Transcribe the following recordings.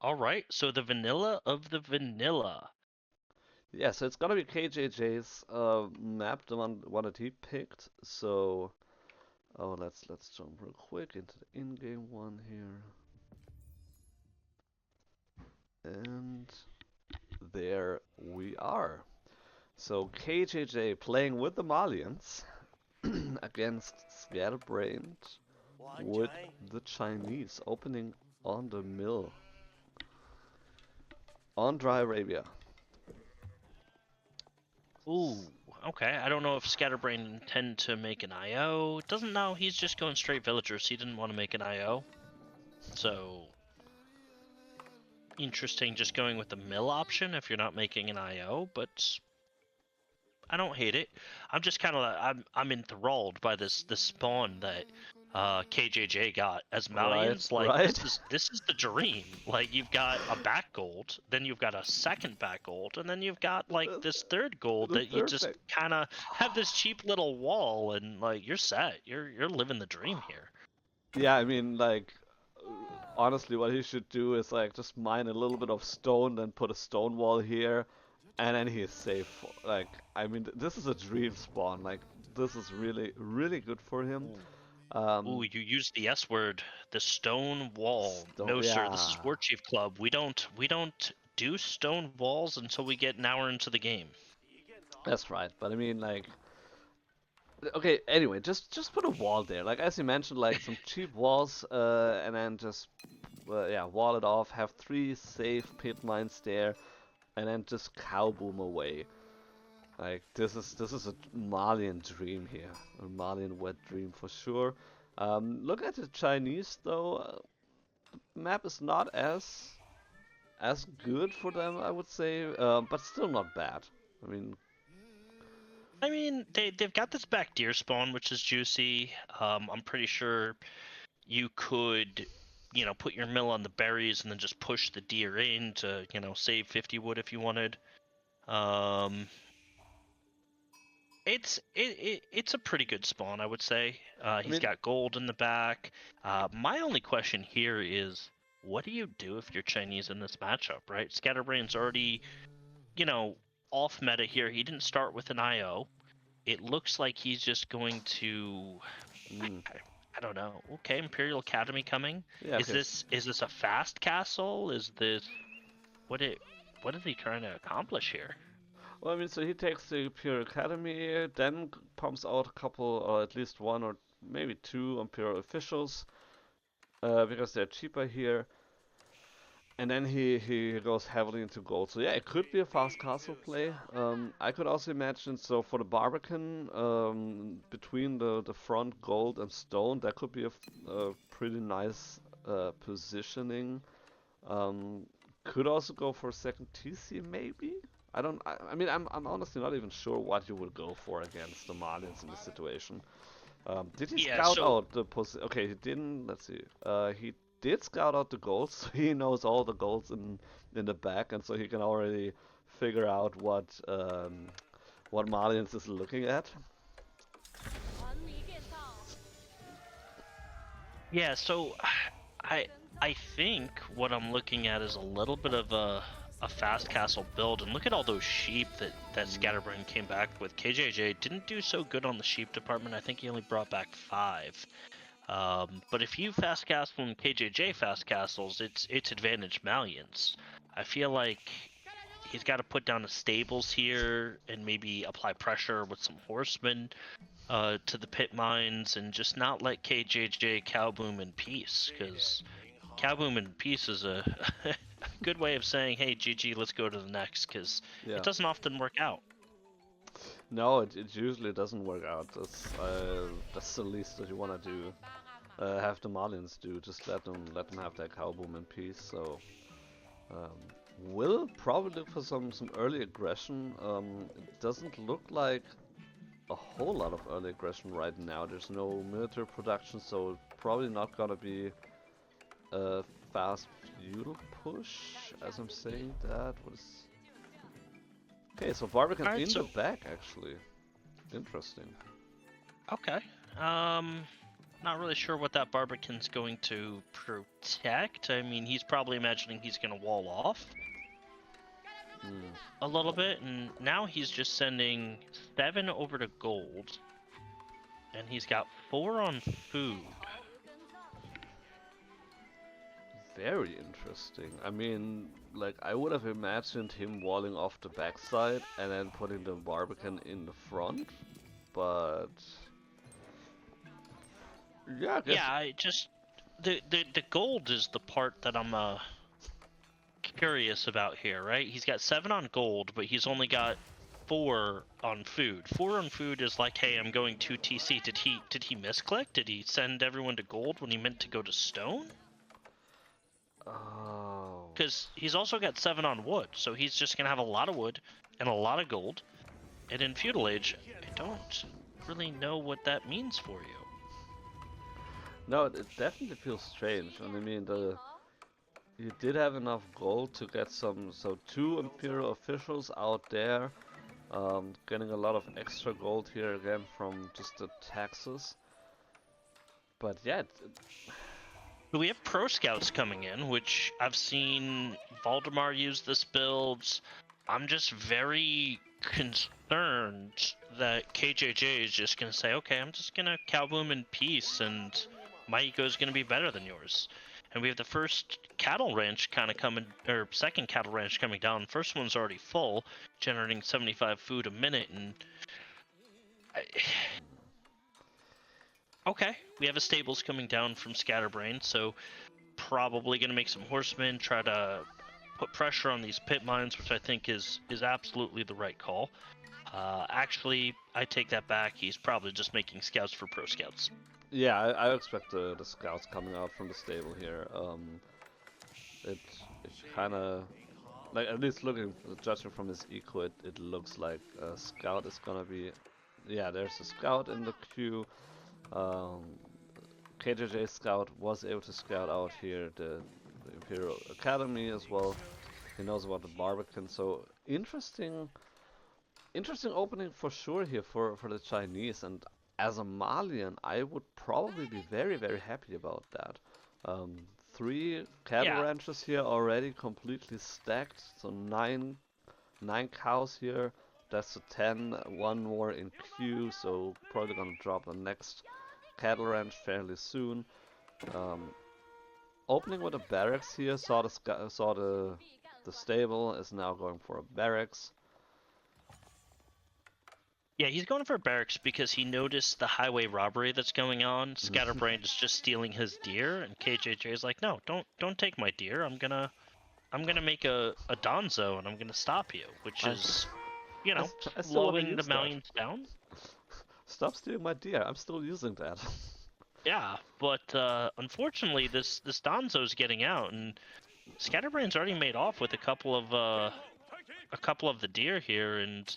All right, so the vanilla of the vanilla. Yeah, so it's gonna be KJJ's map, the one that he picked. So, oh, let's jump real quick into the in-game one here, and there we are. So KJJ playing with the Malians against Scatterbrained with the Chinese opening on the mill on Dry Arabia. Ooh, okay. I don't know if Scatterbrain intend to make an IO. Doesn't know. He's just going straight villagers. He didn't want to make an IO. So interesting, just going with the mill option if you're not making an IO. But I don't hate it. I'm just kind of I'm enthralled by this spawn that KJJ got as Right, Malians. Like right. this is the dream. Like you've got a back gold, then you've got a second back gold, and then you've got like the, this third gold the that you third just thing. kind of have this cheap little wall, and like you're set. You're living the dream here. Yeah, I mean, like, honestly, what he should do is like just mine a little bit of stone, then put a stone wall here, and then he is safe. Like, I mean, this is a dream spawn. Like, this is really, really good for him. Ooh. Ooh, Um, you used the S word, the stone wall. stone, No, sir, this is yeah, Warchief Club. We don't do stone walls until we get an hour into the game. that's right. But I mean, like, okay. Anyway, just put a wall there. Like as you mentioned, like some cheap walls, and then just yeah, wall it off. Have three safe pit mines there, and then just cow boom away. Like this is a Malian dream here, a Malian wet dream for sure. Look at the Chinese though. Map is not as good for them, I would say, but still not bad. I mean, I mean, they've got this back deer spawn, which is juicy. I'm pretty sure you could, put your mill on the berries and then just push the deer in to, save 50 wood if you wanted. Um, it's a pretty good spawn, I would say. I He's mean, got gold in the back. My only question here is, what do you do if you're Chinese in this matchup, right? Scatterbrain's already, you know, off meta here. He didn't start with an IO. It looks like he's just going to. I, mm, I, I don't know. Okay, Imperial Academy coming. yeah, Is okay. this a fast castle? Is this what it? What is he trying to accomplish here? Well, I mean, so he takes the Imperial Academy, then pumps out a couple, or at least one or maybe two Imperial officials, because they're cheaper here. And then he goes heavily into gold. So yeah, it could be a fast castle play. I could also imagine, so for the Barbican, between the front gold and stone, that could be a pretty nice positioning. Um, could also go for a second TC maybe. I don't. I mean, I'm honestly not even sure what you would go for against the Malians in this situation. Did he Yeah. scout So out the position? Okay, he didn't. Let's see. He did scout out the goals, so he knows all the goals in the back, and so he can already figure out what Malians is looking at. yeah. So I I think what I'm looking at is a little bit of a fast castle build, and look at all those sheep that Mm, Scatterbrain came back with. KJJ didn't do so good on the sheep department. I think he only brought back 5. But if you fast castle and KJJ fast castles, it's advantage Malians. I feel like he's got to put down the stables here and maybe apply pressure with some horsemen to the pit mines and just not let KJJ cowboom in peace, because cowboom in peace is a good way of saying, hey, GG, let's go to the next, because it yeah. doesn't often work out. No, it usually doesn't work out. That's the least that you wanna do. Have the Malians do. Just let them have their cow boom in peace. So um, will probably look for some early aggression. It doesn't look like a whole lot of early aggression right now. There's no military production, so probably not gonna be a fast feudal push. As I'm saying that, what is? Okay, so Barbican All right, in the so back actually. Interesting. okay. Um, Not really sure what that Barbican's going to protect. I mean, he's probably imagining he's going to wall off a little bit, and now he's just sending 7 over to gold, and he's got 4 on food. Very interesting. I mean, like, I would have imagined him walling off the backside and then putting the Barbican in the front, but yeah, I guess. Yeah, I just the gold is the part that I'm curious about here, right? He's got 7 on gold, but he's only got 4 on food. 4 on food is like, hey, I'm going to TC. Did he misclick? Did he send everyone to gold when he meant to go to stone? Oh. Because he's also got 7 on wood, so he's just gonna have a lot of wood and a lot of gold. And in feudal age, I don't really know what that means for you. No, it definitely feels strange. And I mean, you did have enough gold to get so 2 Imperial officials out there, getting a lot of extra gold here again from just the taxes. But yeah, We have pro scouts coming in, which I've seen Valdemar use this build. I'm just very concerned that KJJ is just going to say, okay, I'm just going to cowboom in peace and my ego is going to be better than yours. And we have the first cattle ranch kind of coming, or second cattle ranch coming down. First one's already full, generating 75 food a minute, and okay, we have a stables coming down from Scatterbrained, so probably going to make some horsemen, try to put pressure on these pit mines, which I think is absolutely the right call. Actually, I take that back. He's probably just making scouts for pro scouts. yeah, I expect the scouts coming out from the stable here. It kind of, like, at least judging from his eco, it looks like a scout is gonna be. Yeah, there's a scout in the queue. KJJ scout was able to scout out here the Imperial Academy as well. He knows about the Barbican, so interesting opening for sure here for the Chinese. And as a Malian, I would probably be very happy about that. 3 cattle Yeah, ranches here already completely stacked, so nine cows here. That's a 10, 1 more in queue, so probably gonna drop the next cattle ranch fairly soon. Opening with a barracks here, saw the stable is now going for a barracks. yeah, he's going for barracks because he noticed the highway robbery that's going on. Scatterbrained is just stealing his deer, and KJJ is like, no, don't take my deer. I'm gonna make a Donzo, and I'm gonna stop you, which is, you know, I still wanna slowing the use that. Malians down. Stop stealing my deer. I'm still using that. Yeah, but unfortunately, this Donzo's getting out, and Scatterbrain's already made off with a couple of the deer here, and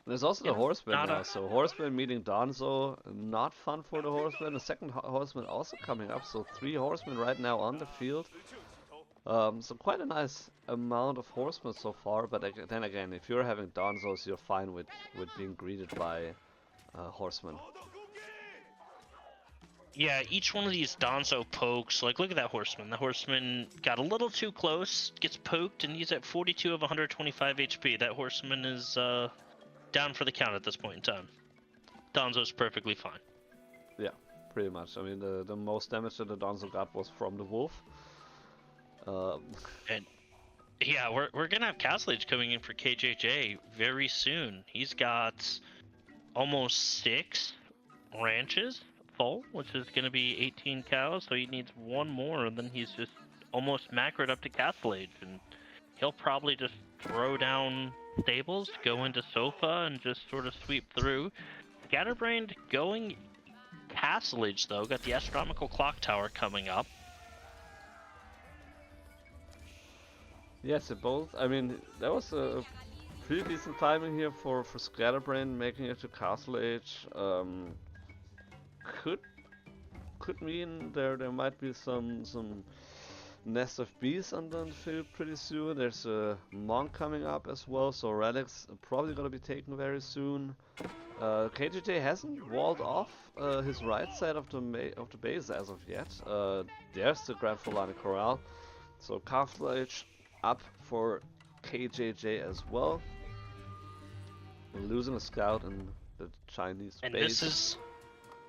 There's also the horseman not now. a So horseman meeting Donzo, not fun for the horseman. The second horseman also coming up. So 3 horsemen right now on the field. So quite a nice amount of horsemen so far. But then again, if you're having Donzos, you're fine with being greeted by horsemen. yeah. Each one of these Donzo pokes, like look at that horseman. The horseman got a little too close, gets poked, and he's at 42 of 125 HP. That horseman is down for the count at this point in time. Donzo's perfectly fine. Yeah, pretty much. I mean, the most damage that the Donzo got was from the wolf. And yeah, we're gonna have Castle Age coming in for KJJ very soon. He's got almost 6 ranches full, which is gonna be 18 cows. So he needs 1 more, and then he's just almost macroed up to Castle Age, and he'll probably just throw down stables, go into sofa, and just sort of sweep through. Scatterbrained going Castle Age though, got the astronomical clock tower coming up. Yes, it both. I mean, that was a pretty decent timing here for Scatterbrain making it to Castle Age. Could mean there might be some nest of bees on the field pretty soon. There's a monk coming up as well, so relics are probably gonna be taken very soon. KJJ hasn't walled off his right side of the base as of yet. There's the Grand Fulani Corral. So Cartilage up for KJJ as well. We're losing a scout in the Chinese and base.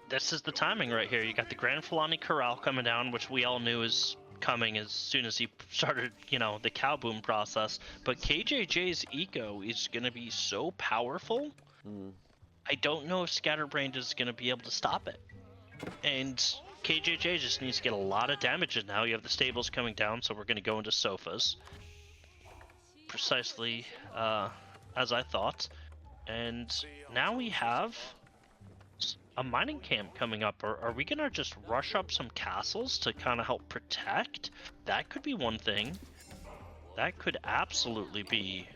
This is the timing right here. You got the Grand Fulani Corral coming down, which we all knew is coming as soon as he started, you know, the cow boom process. But KJJ's eco is going to be so powerful. I don't know if Scatterbrained is going to be able to stop it. And KJJ just needs to get a lot of damage in now. You have the stables coming down, so we're going to go into sofas. Precisely as I thought. And now we have a mining camp coming up. Are we going to just rush up some castles to kind of help protect? That could be one thing. That could absolutely be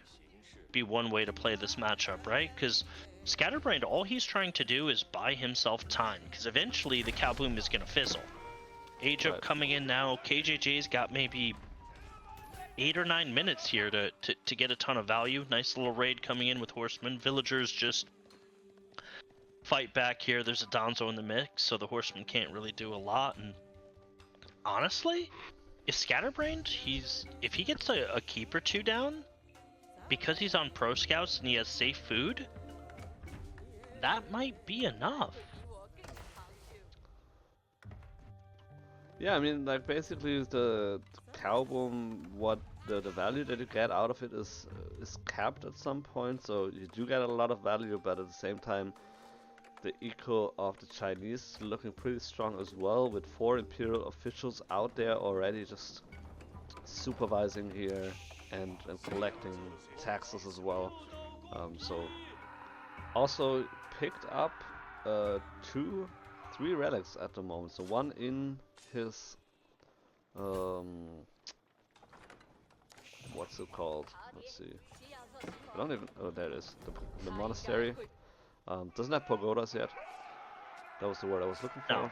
one way to play this matchup, right? Because Scatterbrained, all he's trying to do is buy himself time, because eventually the cow boom is going to fizzle. Age Up coming in now. KJJ's got maybe 8 or 9 minutes here to get a ton of value. Nice little raid coming in with horsemen. Villagers just fight back here. There's a Donzo in the mix, so the horsemen can't really do a lot. And honestly, if Scatterbrained, if he gets a keep or two down, because he's on pro scouts and he has safe food, that might be enough. Yeah, I mean, like, basically the cow boom, what the value that you get out of it is capped at some point, so you do get a lot of value, but at the same time the eco of the Chinese is looking pretty strong as well, with 4 Imperial officials out there already just supervising here and collecting taxes as well. So also picked up 3 relics at the moment. So one in his what's it called? Let's see. I don't even. Oh, there it is. The monastery. Doesn't have pagodas yet. That was the word I was looking for. No.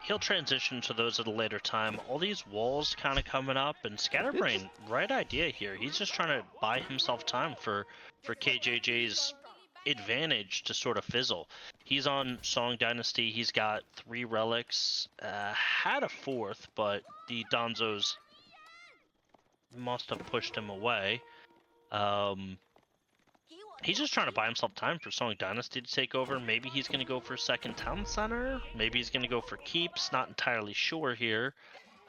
He'll transition to those at a later time. All these walls kind of coming up, and Scatterbrained, right idea here. He's just trying to buy himself time for KJJ's advantage to sort of fizzle. He's on Song Dynasty. He's got 3 relics. Had a 4th, but the Donzos must have pushed him away. He's just trying to buy himself time for Song Dynasty to take over. Maybe he's going to go for second town center. Maybe he's going to go for keeps. Not entirely sure here.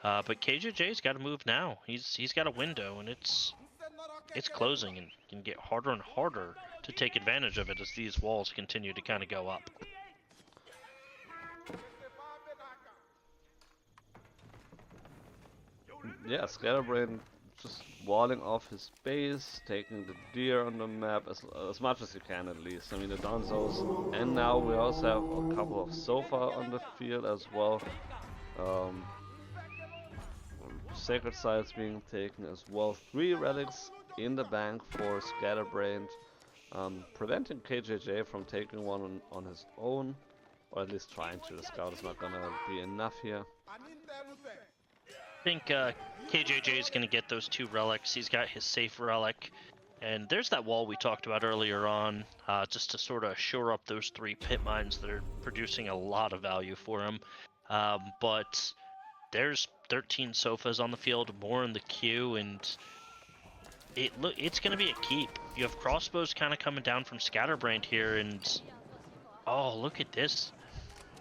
But KJJ's got to move now. He's got a window, and it's closing, and can get harder and harder to take advantage of it as these walls continue to kind of go up. Yeah, Scatterbrained just walling off his base, taking the deer on the map as much as you can at least. I mean, the Donzos, and now we also have a couple of Sofa on the field as well. Sacred sites being taken as well. 3 relics in the bank for Scatterbrained, preventing KJJ from taking one on his own, or at least trying to. The scout is not gonna be enough here. I think KJJ is going to get those 2 relics. He's got his safe relic, and there's that wall we talked about earlier on, just to sort of shore up those 3 pit mines that are producing a lot of value for him. But there's 13 sofas on the field, more in the queue, and it's going to be a keep. You have crossbows kind of coming down from Scatterbrained here, and oh, look at this.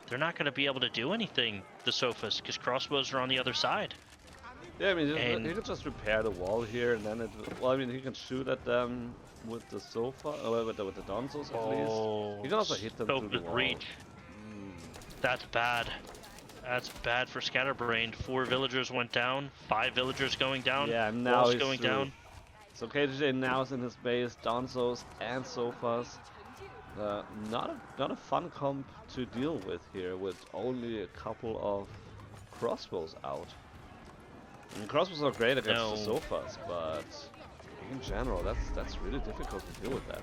They're not going to be able to do anything, the sofas, because crossbows are on the other side. Yeah, I mean, he could just repair the wall here, and then well, I mean, he can shoot at them with the Sofa, with the Donzos at least. He can also hit them through the wall. Reach. That's bad. That's bad for Scatterbrained. 4 villagers went down, 5 villagers going down. Yeah, now he's going down. So KJJ now is in his base, Donzos and Sofas. Not a fun comp to deal with here, with only a couple of crossbows out. I mean, crossbows are great against the Sofas, but in general, that's really difficult to deal with that.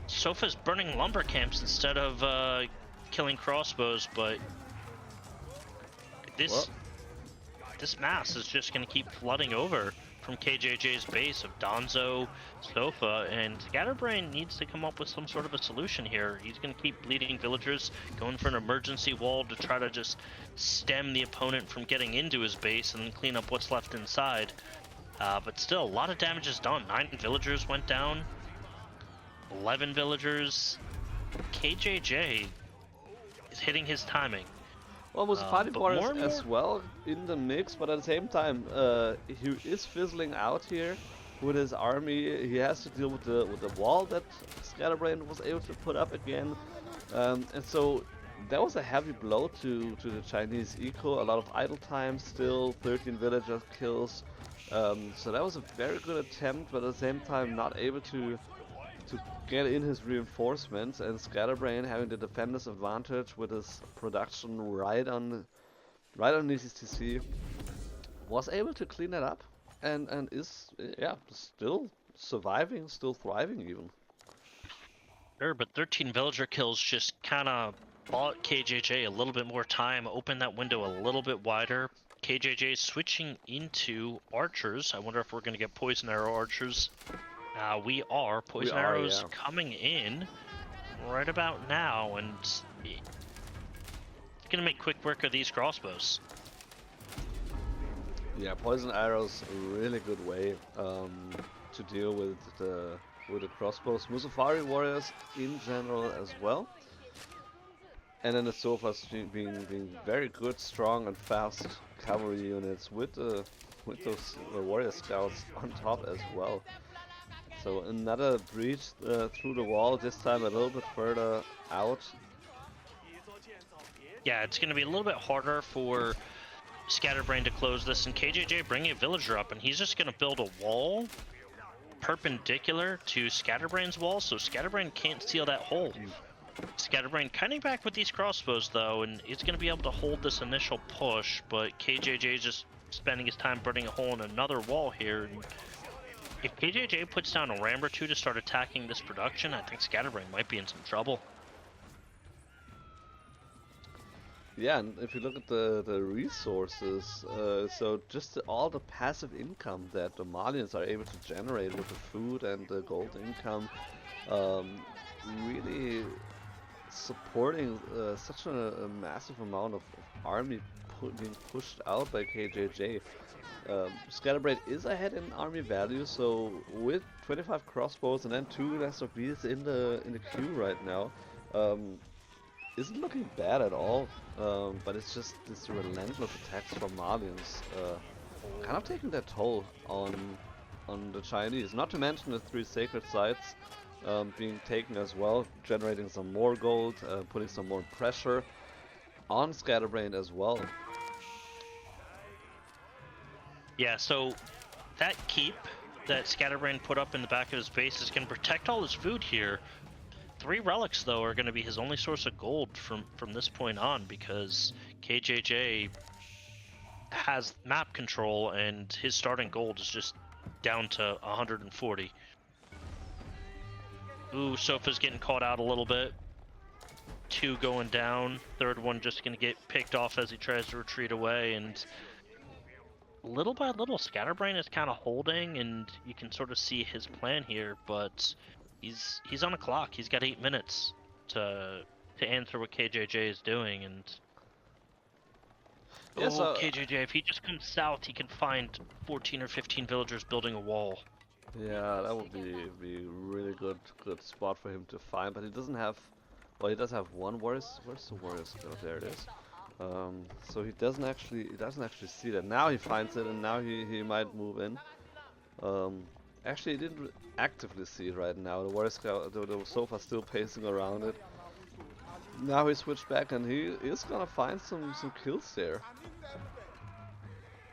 Sofa's burning lumber camps instead of killing crossbows, but this this mass is just going to keep flooding over from KJJ's base of Donzo, Sofa, and Scatterbrained needs to come up with some sort of a solution here. He's going to keep bleeding villagers, going for an emergency wall to try to just stem the opponent from getting into his base and then clean up what's left inside. But still, a lot of damage is done. 9 villagers went down, 11 villagers. KJJ is hitting his timing. Well, with fighting warriors more as well in the mix, but at the same time, he is fizzling out here with his army. He has to deal with the wall that Scatterbrained was able to put up again, and so that was a heavy blow to the Chinese eco. A lot of idle time still, 13 villager kills. So that was a very good attempt, but at the same time not able to get in his reinforcements, and Scatterbrained having the defender's advantage with his production right on ECTC, was able to clean it up and is still surviving, still thriving even. Sure, but 13 villager kills just kind of bought KJJ a little bit more time, opened that window a little bit wider. KJJ switching into archers. I wonder if we're going to get poison arrow archers. We are. Poison arrows coming in right about now, and it's going to make quick work of these crossbows. Yeah, poison arrows a really good way to deal with the crossbows. Musafari warriors in general as well. And then the Sofas being very good, strong and fast cavalry units with those warrior scouts on top as well. So another breach through the wall, this time a little bit further out. Yeah, it's going to be a little bit harder for Scatterbrained to close this, and KJJ bringing a villager up, and he's just going to build a wall perpendicular to Scatterbrained's wall, so Scatterbrained can't seal that hole. Scatterbrained cutting back with these crossbows though, and he's going to be able to hold this initial push, but KJJ is just spending his time burning a hole in another wall here. And if KJJ puts down a ram or two to start attacking this production, I think Scatterbrained might be in some trouble. Yeah, and if you look at the resources, so just all the passive income that the Malians are able to generate with the food and the gold income, really supporting such a massive amount of army being pushed out by KJJ. Scatterbrained is ahead in army value, so with 25 crossbows and then 2 lesser beasts in the queue right now, isn't looking bad at all. But it's just this relentless attacks from Malians, kind of taking their toll on the Chinese. Not to mention the 3 sacred sites being taken as well, generating some more gold, putting some more pressure on Scatterbrained as well. Yeah, so that keep that Scatterbrained put up in the back of his base is going to protect all his food here. 3 relics, though, are going to be his only source of gold from this point on, because KJJ has map control and his starting gold is just down to 140. Ooh, Sofa's getting caught out a little bit. 2 going down. 3rd one just going to get picked off as he tries to retreat away, and little by little, Scatterbrained is kind of holding, and you can sort of see his plan here, but he's on a clock. He's got 8 minutes to answer what KJJ is doing, and yeah, so KJJ, if he just comes south, he can find 14 or 15 villagers building a wall. yeah, that would be really good spot for him to find, but he doesn't have. Well, he does have one. Where's the warrior scout? Oh, there it is. So he doesn't actually see that. Now he finds it, and now he might move in. Actually, he didn't actively see it right now. The warrior scout, the Sofa still pacing around it. Now he switched back, and he is gonna find some kills there.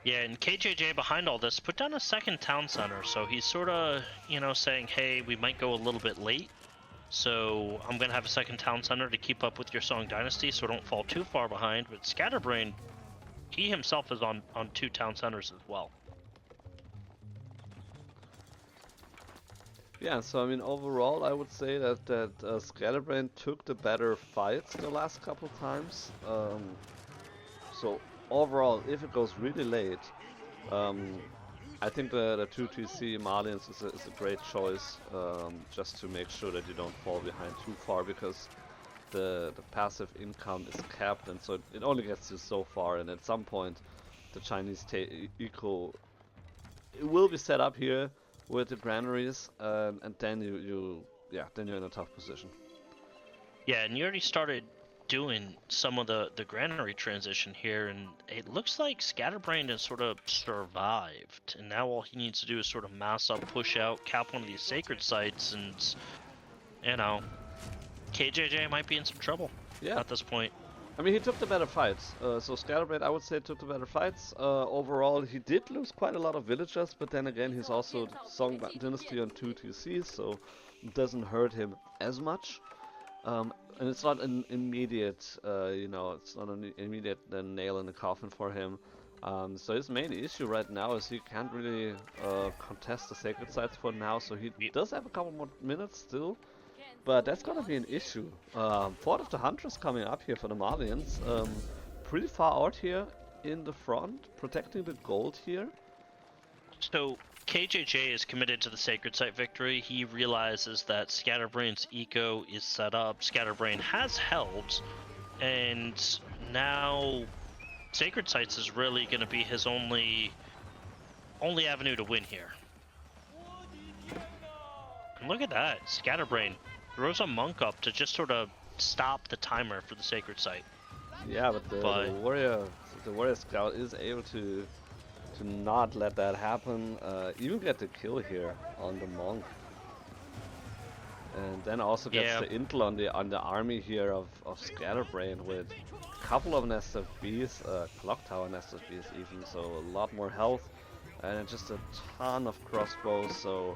Yeah, and KJJ behind all this put down a 2nd town center, so he's sort of, saying, hey, we might go a little bit late, so I'm going to have a 2nd town center to keep up with your Song Dynasty so don't fall too far behind. But Scatterbrained, he himself is on 2 town centers as well. Yeah, so I mean, overall, I would say that Scatterbrained took the better fights the last couple times. So overall, if it goes really late, I think the 2TC Malians is a great choice, just to make sure that you don't fall behind too far, because the passive income is capped, and so it only gets you so far, and at some point the Chinese eco it will be set up here with the granaries, and then then you're in a tough position. Yeah, and you already started doing some of the granary transition here, and it looks like Scatterbrained has sort of survived, and now all he needs to do is sort of mass up, push out, cap one of these sacred sites, and you know, KJJ might be in some trouble at this point. I mean, he took the better fights. So Scatterbrained, I would say, took the better fights. Overall, he did lose quite a lot of villagers, but then again, he's also Song Dynasty on 2 TCs, so it doesn't hurt him as much. And it's not an immediate, it's not an immediate nail in the coffin for him. So his main issue right now is he can't really contest the sacred sites for now, so he does have a couple more minutes still. But that's gonna be an issue. Fort of the Huntress coming up here for the Malians. Pretty far out here in the front, protecting the gold here. So KJJ is committed to the sacred site victory. He realizes that Scatterbrained's eco is set up. Scatterbrained has held, and now sacred sites is really going to be his only avenue to win here. And look at that, Scatterbrained throws a monk up to just sort of stop the timer for the sacred site. Yeah, but the warrior scout is able to not let that happen. Even get the kill here on the monk, and then also gets the intel on the army here of Scatterbrained with a couple of nests of bees, clock tower nests of bees even, so a lot more health, and just a ton of crossbows. So.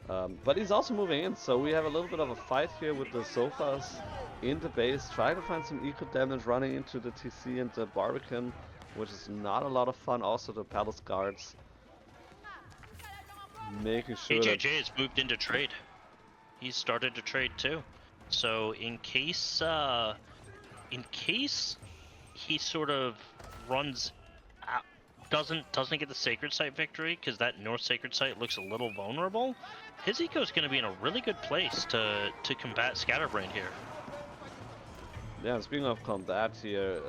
But he's also moving in, so we have a little bit of a fight here with the sofas in the base, trying to find some eco damage, running into the TC and the Barbican, which is not a lot of fun. Also the palace guards, making sure KJJ has moved into trade. He's started to trade too. So in case he sort of runs out, doesn't get the sacred site victory, because that north sacred site looks a little vulnerable, his eco is going to be in a really good place to combat Scatterbrained here. Yeah, speaking of combat here,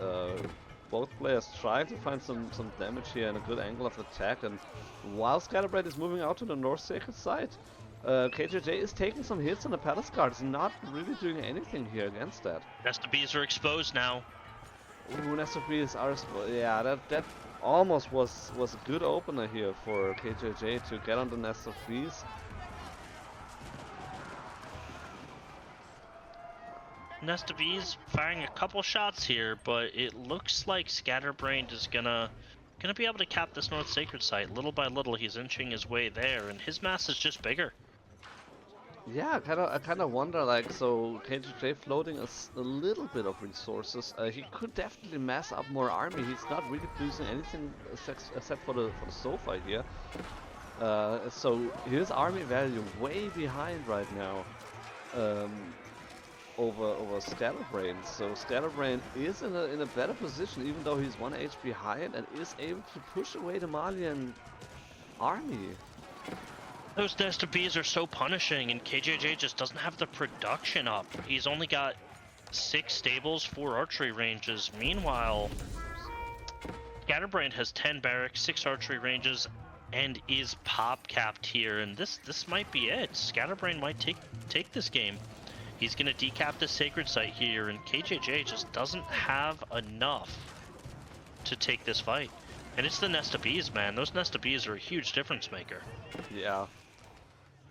both players trying to find some damage here and a good angle of attack, and while Scatterbrained is moving out to the north sacred site, KJJ is taking some hits on the palace guards, not really doing anything here against that. Nest of bees are exposed now. Ooh, nest of bees are exposed. Yeah, that almost was a good opener here for KJJ to get on the nest of bees. Nest of bees firing a couple shots here, but it looks like Scatterbrained is gonna be able to cap this north sacred site. Little by little, he's inching his way there, and his mass is just bigger. Yeah, I kind of wonder, like, so KJJ floating a little bit of resources. He could definitely mass up more army. He's not really producing anything except for the sofa here. So his army value way behind right now, over Scatterbrained. So Scatterbrained is in a better position, even though he's 1 HP behind, and is able to push away the Malian army. Those nest of bees are so punishing, and KJJ just doesn't have the production up. He's only got 6 stables, 4 archery ranges. Meanwhile, Scatterbrained has 10 barracks, 6 archery ranges, and is pop capped here. And this might be it. Scatterbrained might take this game. He's gonna decap the sacred site here, and KJJ just doesn't have enough to take this fight. And it's the nest of bees, man. Those nest of bees are a huge difference maker. Yeah.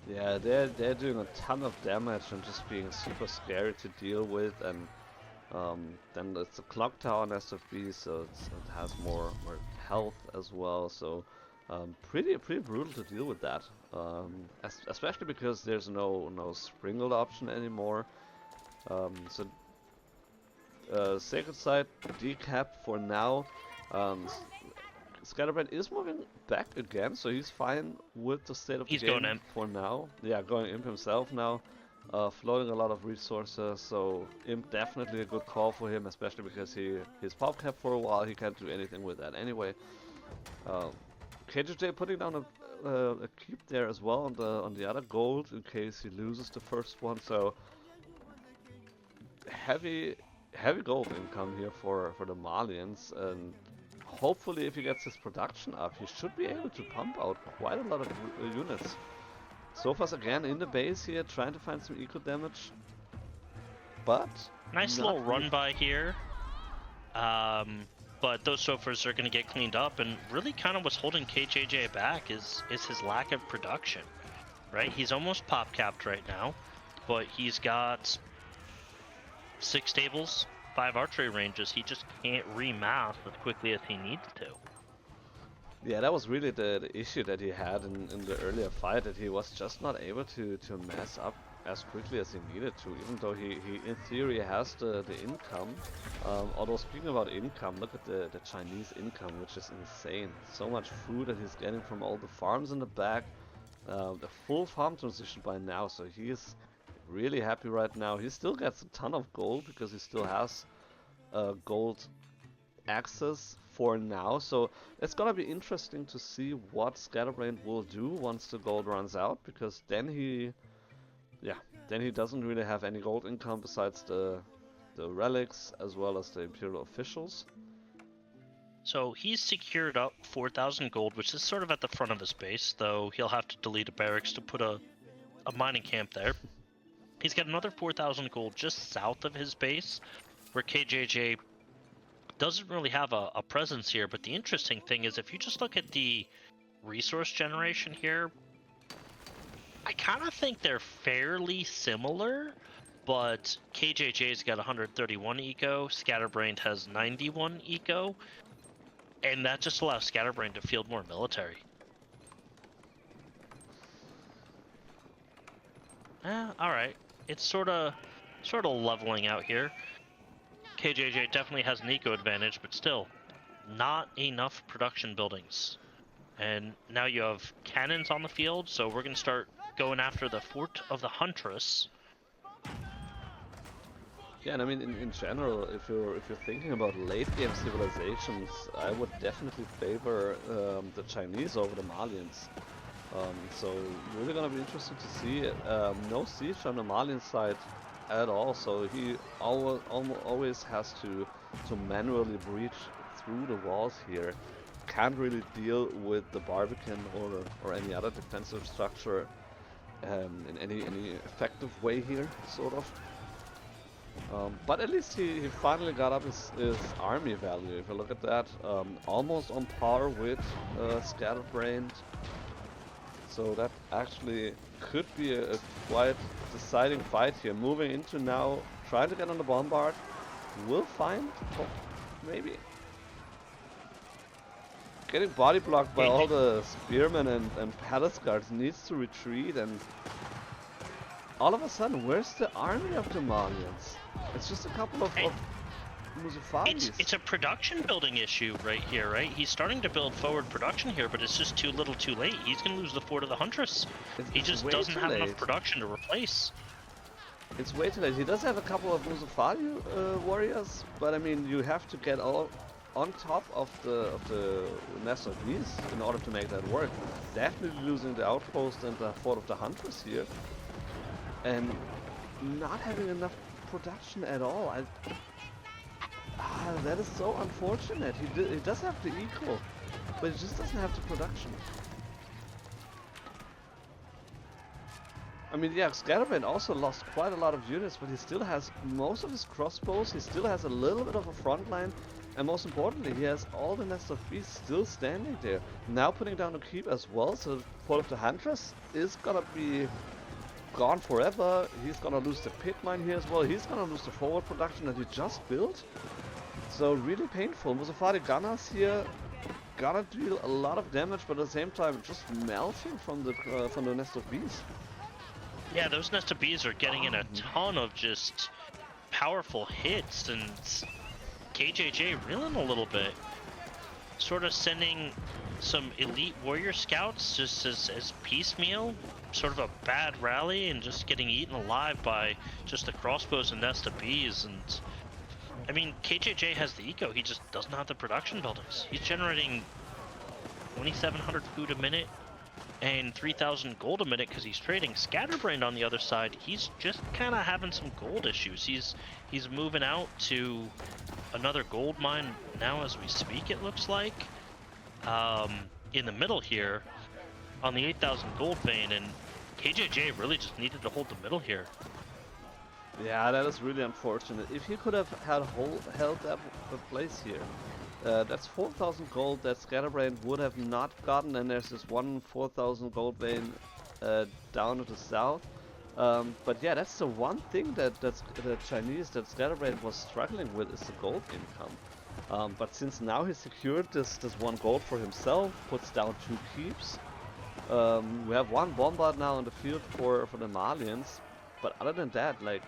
Yeah, they're doing a ton of damage and just being super scary to deal with, and then it's a clock tower nest of bees, so it has more health as well. So pretty brutal to deal with that, especially because there's no sprinkled option anymore. So sacred site decap for now. Scatterbrained is moving back again, so he's fine with the state of the game for now. Yeah, going imp himself now. floating a lot of resources, so Imp definitely a good call for him, especially because he's pop cap for a while, he can't do anything with that anyway. KJJ putting down a keep there as well on the other gold in case he loses the first one, so heavy gold income here for the Malians, and hopefully if he gets his production up, he should be able to pump out quite a lot of units. Sofas again in the base here, trying to find some eco damage, but nice little run by here. But those Sofas are going to get cleaned up, and really kind of what's holding KJJ back is his lack of production, right? He's almost pop capped right now, but he's got 6 stables, 5 archery ranges. He just can't remass as quickly as he needs to. Yeah, that was really the issue that he had in the earlier fight, that he was just not able to mass up as quickly as he needed to, even though he in theory has the income. Although speaking about income, look at the Chinese income, which is insane. So much food that he's getting from all the farms in the back. The full farm transition by now, so he is really happy right now. He still gets a ton of gold because he still has gold access for now, so it's gonna be interesting to see what Scatterbrained will do once the gold runs out, because then he doesn't really have any gold income besides the relics as well as the Imperial officials. So he's secured up 4,000 gold, which is sort of at the front of his base, though he'll have to delete a barracks to put a mining camp there. He's got another 4,000 gold just south of his base, where KJJ doesn't really have a presence here. But the interesting thing is, if you just look at the resource generation here, I kind of think they're fairly similar, but KJJ's got 131 eco, Scatterbrained has 91 eco, and that just allows Scatterbrained to field more military. Alright, it's sort of leveling out here. KJJ definitely has an eco advantage, but still, not enough production buildings. And now you have cannons on the field, so we're going to start going after the Fort of the Huntress. Yeah, and I mean, in general, if you're thinking about late game civilizations, I would definitely favor the Chinese over the Malians. So really gonna be interesting to see. No siege on the Malian side at all, so he always has to manually breach through the walls here. Can't really deal with the Barbican or any other defensive structure in any effective way here, sort of. But at least he finally got up his army value. If you look at that, almost on par with Scatterbrained. So that actually could be a quite deciding fight here. Moving into now, trying to get on the bombard. We'll find, maybe. Getting body blocked by all the spearmen and palace guards, needs to retreat, and all of a sudden, where's the army of the Malians? It's just a couple of Muzafaris. It's a production building issue right here, right? He's starting to build forward production here, but it's just too little too late. He's going to lose the Fort of the Huntress. He just doesn't have enough production to replace. It's way too late. He does have a couple of Muzafari warriors, but I mean, you have to get all on top of the nest of bees in order to make that work. Definitely losing the outpost and the Fort of the Huntress here, and not having enough production at all. That is so unfortunate. He does have the eco, but he just doesn't have the production. I mean, yeah, Scatterbrained also lost quite a lot of units, but he still has most of his crossbows, he still has a little bit of a front line, and most importantly, he has all the nest of bees still standing there. Now putting down a keep as well, so the Fort of the Huntress is gonna be gone forever. He's gonna lose the pit mine here as well. He's gonna lose the forward production that he just built. So really painful. Muzafari gunners here gonna deal a lot of damage, but at the same time just melting from the nest of bees. Yeah, those nest of bees are getting in a ton of just powerful hits, and KJJ reeling a little bit, sort of sending some elite warrior scouts just as piecemeal, sort of a bad rally, and just getting eaten alive by just the crossbows and nest of bees. And I mean, KJJ has the eco, he just doesn't have the production buildings. He's generating 2,700 food a minute and 3,000 gold a minute because he's trading. Scatterbrained on the other side, he's just kind of having some gold issues. He's moving out to another gold mine now as we speak, it looks like. In the middle here, on the 8,000 gold vein, and KJJ really just needed to hold the middle here. Yeah, that is really unfortunate. If he could have held that place here, that's 4,000 gold that Scatterbrained would have not gotten, and there's this one 4,000 gold vein down to the south. But yeah, that's the one thing that the Chinese, that Scatterbrained was struggling with, is the gold income. But since now he secured this one gold for himself, puts down 2 keeps. We have 1 bombard now in the field for the Malians. But other than that, like,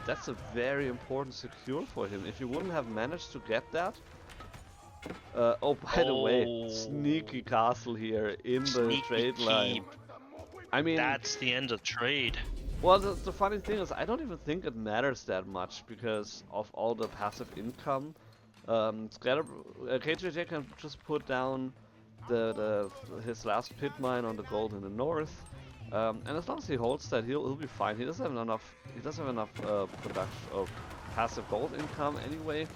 that's a very important secure for him. If he wouldn't have managed to get that... oh, by the way, sneaky castle here in the trade line. I mean... That's the end of trade. Well, the funny thing is, I don't even think it matters that much because of all the passive income. KJJ can just put down his last pit mine on the gold in the north. And as long as he holds that, he'll be fine. He doesn't have enough. He doesn't have enough production of passive gold income anyway.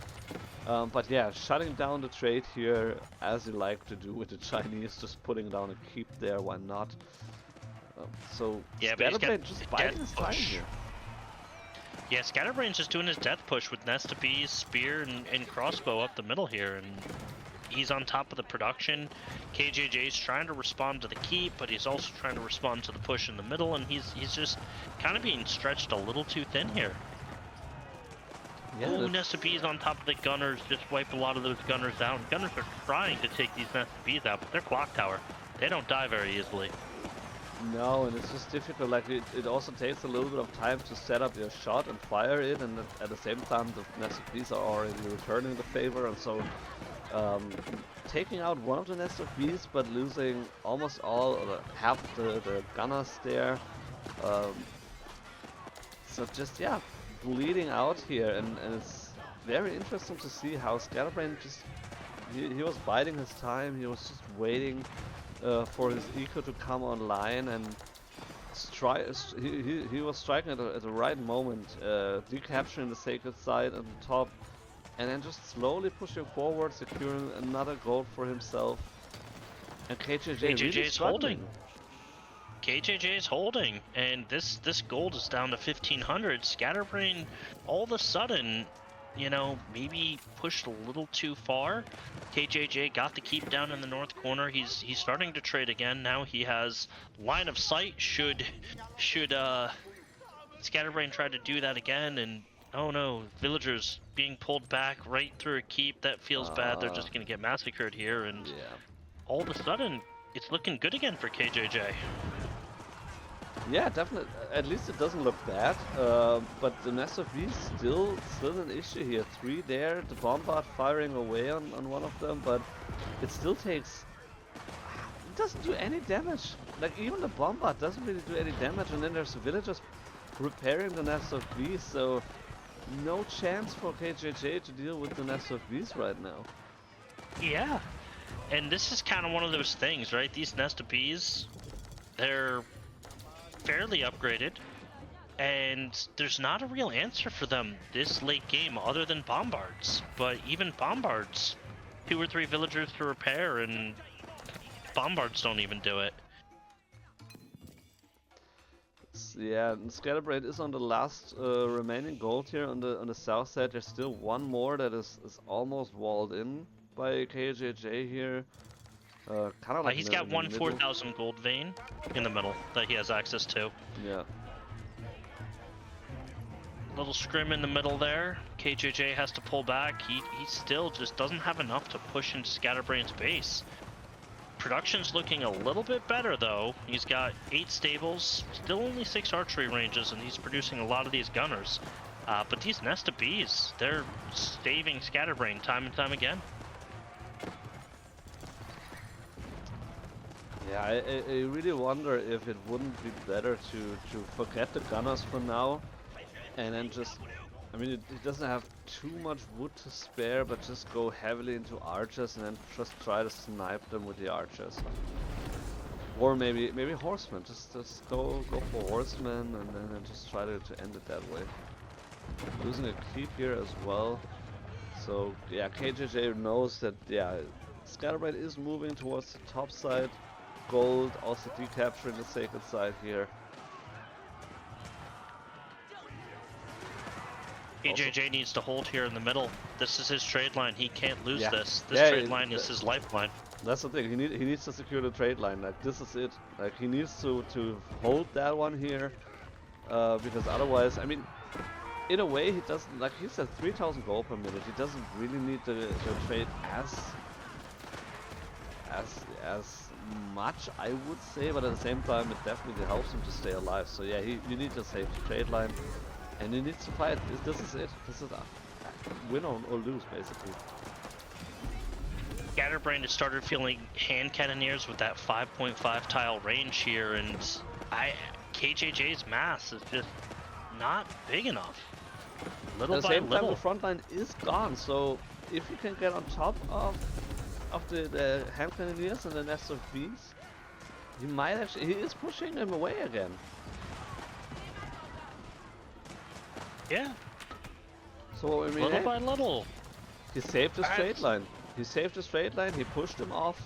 But yeah, shutting down the trade here, as you like to do with the Chinese, just putting down a keep there. Why not? So yeah, Scatterbrained just biding his time here. Yeah, Scatterbrain's just doing his death push with nest of bees, spear, and crossbow up the middle here, and he's on top of the production. KJJ's trying to respond to the keep, but he's also trying to respond to the push in the middle, and he's just kind of being stretched a little too thin here. Yeah, ooh, nest of bees on top of the gunners, just wipe a lot of those gunners out. Gunners are trying to take these nest of bees out, but they're clock tower. They don't die very easily. No, and it's just difficult. Like it also takes a little bit of time to set up your shot and fire it, and at the same time the nest of bees are already returning the favor, and so taking out one of the nest of bees, but losing almost all or half the gunners there. So just yeah, bleeding out here, and it's very interesting to see how Scatterbrained just he was biding his time. He was just waiting for his eco to come online, and he was striking at the right moment, decapturing the sacred site on the top, and then just slowly pushing forward, securing another gold for himself. And KJJ really is holding. KJJ is holding, and this gold is down to 1,500. Scatterbrained all of a sudden, you know, maybe pushed a little too far. KJJ got the keep down in the north corner. He's starting to trade again. Now he has line of sight. Should Scatterbrained try to do that again, and oh no, villagers being pulled back right through a keep. That feels bad. They're just gonna get massacred here, and yeah, all of a sudden it's looking good again for KJJ. Yeah, definitely. At least it doesn't look bad. But the nest of bees still an issue here. 3 there, the bombard firing away on one of them, but it still takes. It doesn't do any damage. Like even the bombard doesn't really do any damage, and then there's the villagers repairing the nest of bees. So no chance for KJJ to deal with the nest of bees right now. Yeah, and this is kind of one of those things, right? These nest of bees, they're fairly upgraded, and there's not a real answer for them this late game other than bombards. But even bombards, 2 or 3 villagers to repair, and bombards don't even do it. Yeah, and Scatterbrained is on the last remaining gold here on the south side. There's still one more that is almost walled in by KJJ here. Kind of like he's got one 4,000 gold vein in the middle that he has access to. Yeah. Little scrim in the middle there. KJJ has to pull back. He still just doesn't have enough to push into Scatterbrained's base. Production's looking a little bit better though. He's got 8 stables, still only 6 archery ranges, and he's producing a lot of these gunners. But these nest of bees, they're staving Scatterbrained time and time again. Yeah, I really wonder if it wouldn't be better to forget the gunners for now, and then just, I mean, it doesn't have too much wood to spare, but just go heavily into archers and then just try to snipe them with the archers. Or maybe horsemen, just go for horsemen and then just try to end it that way. Losing a creep here as well. So yeah, KJJ knows that yeah, Scatterbrained is moving towards the top side. Gold also decapturing the sacred side here. KJJ needs to hold here in the middle. This is his trade line. He can't lose this. This Yeah, trade line is his lifeline. That's the thing. He needs to secure the trade line. Like this is it. Like he needs to hold that one here, because otherwise, I mean, in a way, he doesn't, like he said, 3,000 gold per minute. He doesn't really need to trade as much, I would say, but at the same time, it definitely helps him to stay alive. So yeah, you need to save the trade line, and he needs to fight. This is it. This is a win or lose, basically. Scatterbrained has started feeling hand cannoneers with that 5.5 tile range here, and KJJ's mass is just not big enough. Little by little. At the same time, the front line is gone, so if you can get on top of the hand cannoneers and the nest of bees, he might actually, he is pushing them away again. Yeah. So I mean, little by little. He saved the straight line. He saved the straight line, he pushed him off.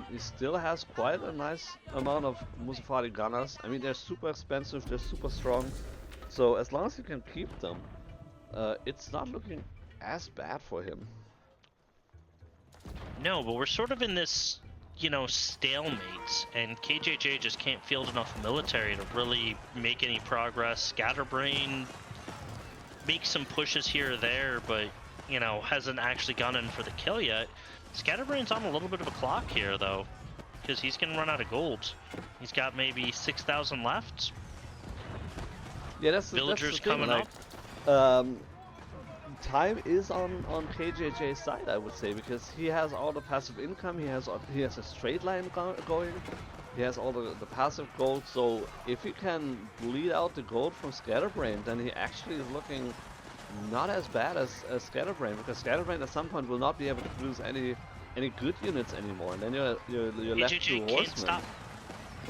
He still has quite a nice amount of Musafari gunners. I mean, they're super expensive, they're super strong. So as long as you can keep them, it's not looking as bad for him. No, but we're sort of in this, you know, stalemate, and KJJ just can't field enough military to really make any progress. Scatterbrained makes some pushes here or there, but, you know, hasn't actually gone in for the kill yet. Scatterbrained's on a little bit of a clock here, though, because he's going to run out of gold. He's got maybe 6,000 left. Yeah, that's Villagers the thing, coming like, up. Time is on KJJ's side, I would say, because he has all the passive income, he has a straight line going, he has all the passive gold, so if he can bleed out the gold from Scatterbrained, then he actually is looking not as bad as Scatterbrained, because Scatterbrained at some point will not be able to produce any good units anymore, and then you're left to horsemen. Can't stop.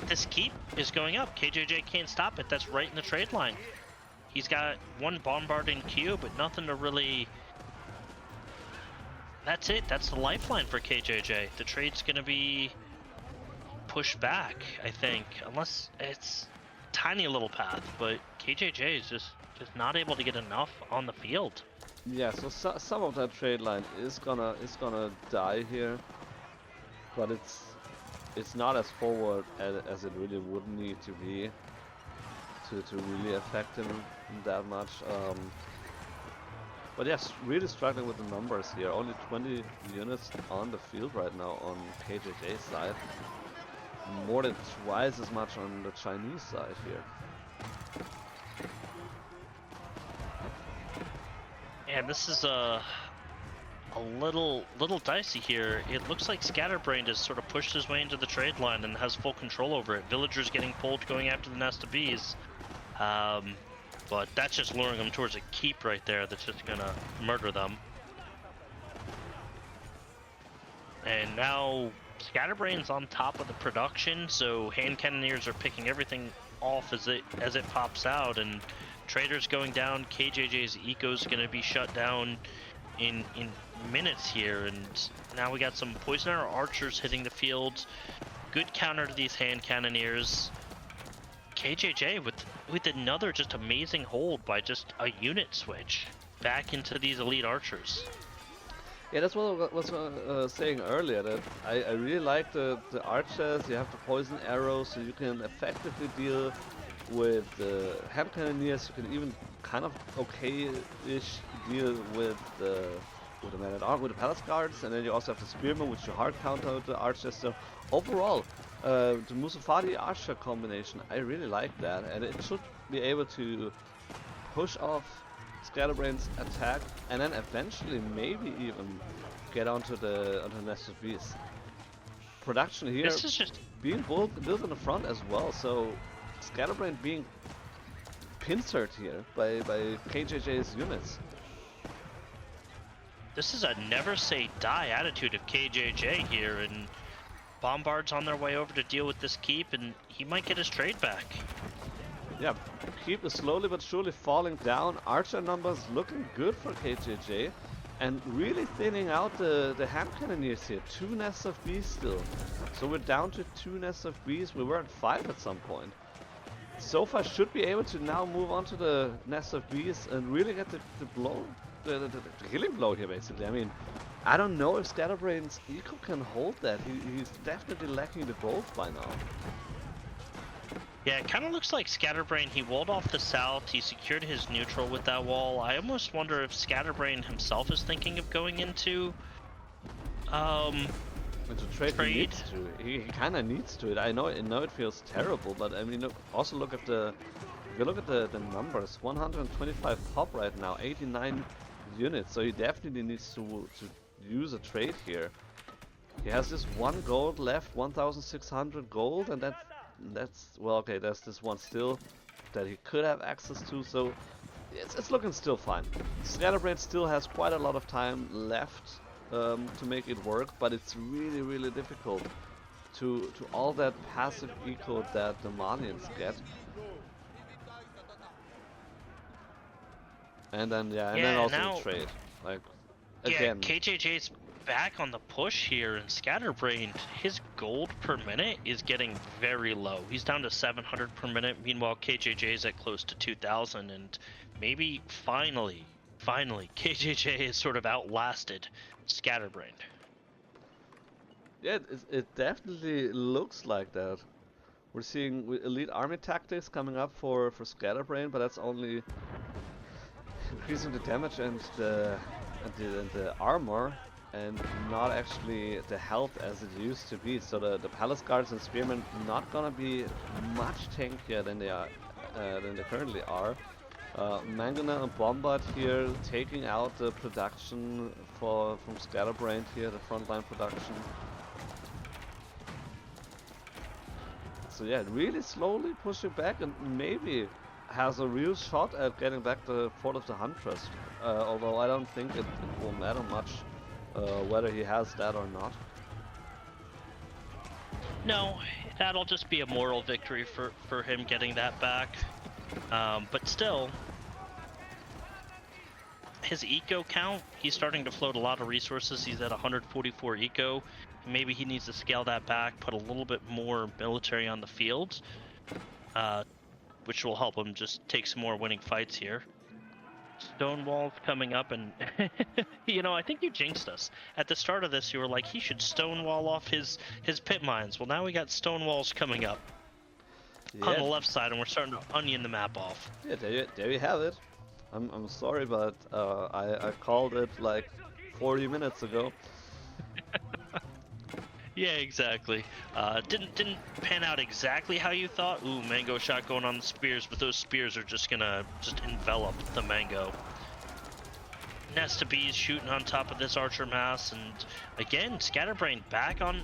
This keep is going up. KJJ can't stop it. That's right in the trade line. He's got one bombarding queue, but nothing to really... That's it. That's the lifeline for KJJ. The trade's going to be pushed back, I think. Unless it's a tiny little path, but KJJ is just not able to get enough on the field. Yeah, so some of that trade line is gonna die here, but it's not as forward as it really would need to be to really affect him that much. But yes, really struggling with the numbers here. Only 20 units on the field right now on KJJ's side. More than twice as much on the Chinese side here. And this is a little dicey here. It looks like Scatterbrained has sort of pushed his way into the trade line and has full control over it. Villagers getting pulled, going after the nest of bees. But that's just luring them towards a keep right there that's just gonna murder them. And now Scatterbrained's on top of the production, so hand cannoneers are picking everything off as it pops out, and traders going down. KJJ's eco's gonna be shut down in minutes here, and now we got some poison arrow archers hitting the field. Good counter to these hand cannoneers. KJJ with another just amazing hold by just a unit switch back into these elite archers. Yeah, that's what I was saying earlier, that I really like the archers. You have the poison arrows, so you can effectively deal with the hand cannoneers. You can even kind of okay-ish deal with the man at arms, with the palace guards, and then you also have the spearmen, which you hard counter the archers. So overall, the Musafari archer combination, I really like that, and it should be able to push off Scatterbrained's attack, and then eventually maybe even get onto the nest of bees. production here This is just being built in the front as well, so Scatterbrained being pincered here by KJJ's units. this is a never say die attitude of KJJ here, and Bombard's on their way over to deal with this keep, and he might get his trade back. Yeah, keep is slowly but surely falling down. Archer numbers looking good for KJJ, and really thinning out the hand cannoneers here. 2 nests of bees still, so we're down to 2 nests of bees. We were at 5 at some point. Sofa should be able to now move on to the nest of bees and really get the blow, the killing blow here basically. I mean, I don't know if Scatterbrained's eco can hold that. He's definitely lacking the bolt by now. Yeah, it kind of looks like Scatterbrained, he walled off the south, he secured his neutral with that wall. I almost wonder if Scatterbrained himself is thinking of going into Trade. He needs to. He kind of needs to. I know it feels terrible, but I mean, also look at the. If you look at the numbers, 125 pop right now, 89 units. So he definitely needs to use a trade here. He has this 1 gold left, 1,600 gold, and that's well, okay. There's this one still that he could have access to. So it's looking still fine. Scatterbrained still has quite a lot of time left to make it work, but it's really difficult to all that passive eco that the Malians get. And then then also now, the trade. Like yeah, again, KJJ's back on the push here, and Scatterbrained, his gold per minute is getting very low. He's down to 700 per minute. Meanwhile, KJJ's at close to 2,000, and maybe finally, KJJ has sort of outlasted Scatterbrained. Yeah, it definitely looks like that. We're seeing elite army tactics coming up for Scatterbrained, but that's only increasing the damage and the armor, and not actually the health as it used to be. So the palace guards and spearmen not gonna be much tankier than they currently are. Mangana and Bombard here taking out the production from Scatterbrained here, the frontline production. So yeah, really slowly pushing back, and maybe has a real shot at getting back the Fort of the Huntress. Although I don't think it will matter much whether he has that or not. No, that'll just be a moral victory for him getting that back. But still, his eco count, he's starting to float a lot of resources. He's at 144 eco. Maybe he needs to scale that back, put a little bit more military on the field, which will help him just take some more winning fights here. Stonewall's coming up, and you know, I think you jinxed us. At the start of this, you were like, he should stonewall off his pit mines. Well, now we got stonewalls coming up on the left side, and we're starting to onion the map off. Yeah, there you have it. I'm sorry, but I called it like 40 minutes ago. Yeah, exactly. Didn't pan out exactly how you thought. Ooh, mango shot going on the spears, but those spears are just gonna envelop the mango. Nest of bees shooting on top of this archer mass, and again, Scatterbrained back on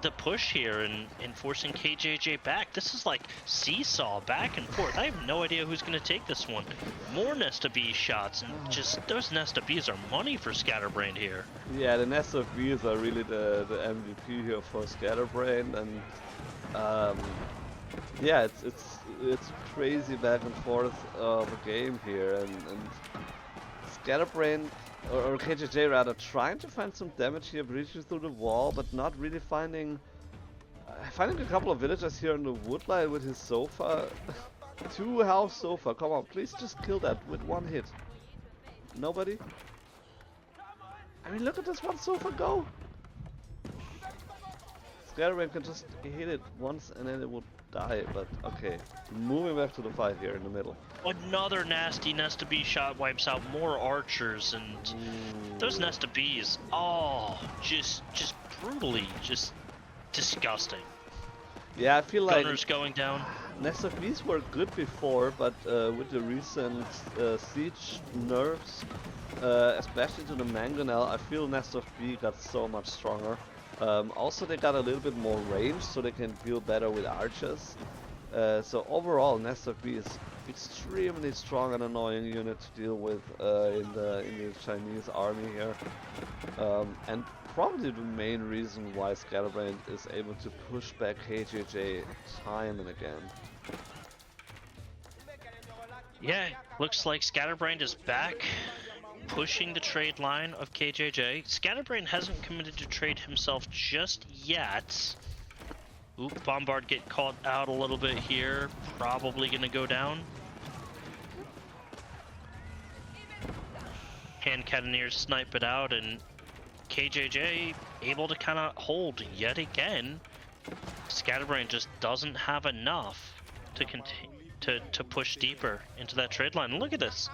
the push here and forcing KJJ back. This is like seesaw back and forth. I have no idea who's going to take this one. More nest of bees shots, and just those nest of bees are money for Scatterbrained here. Yeah, the nest of bees are really the MVP here for Scatterbrained, and yeah, it's crazy back and forth of a game here, and Scatterbrained, or KJJ rather, trying to find some damage here, breaching through the wall, but not really finding a couple of villagers here in the woodline with his sofa. 2 health sofa, come on, please just kill that with 1 hit. Nobody? I mean, look at this one sofa go! Scatterbrained can just hit it once and then it would die, but okay. Moving back to the fight here in the middle. Another nasty nest of bee shot wipes out more archers, and those nest of bees, oh, just brutally, just disgusting. Yeah, I feel like Gunners going down. nest of bees were good before, but with the recent siege nerfs, especially to the mangonel, I feel nest of bee got so much stronger. Also, they got a little bit more range, so they can deal better with archers. So overall, Nest of B is extremely strong and annoying unit to deal with in the Chinese army here, and probably the main reason why Scatterbrained is able to push back KJJ time and again. Yeah, looks like Scatterbrained is back, pushing the trade line of KJJ. Scatterbrained hasn't committed to trade himself just yet. Oop, Bombard get caught out a little bit here. Probably gonna go down. Hand Cannoneers snipe it out, and KJJ able to kind of hold yet again. Scatterbrained just doesn't have enough to continue to push deeper into that trade line. Look at this.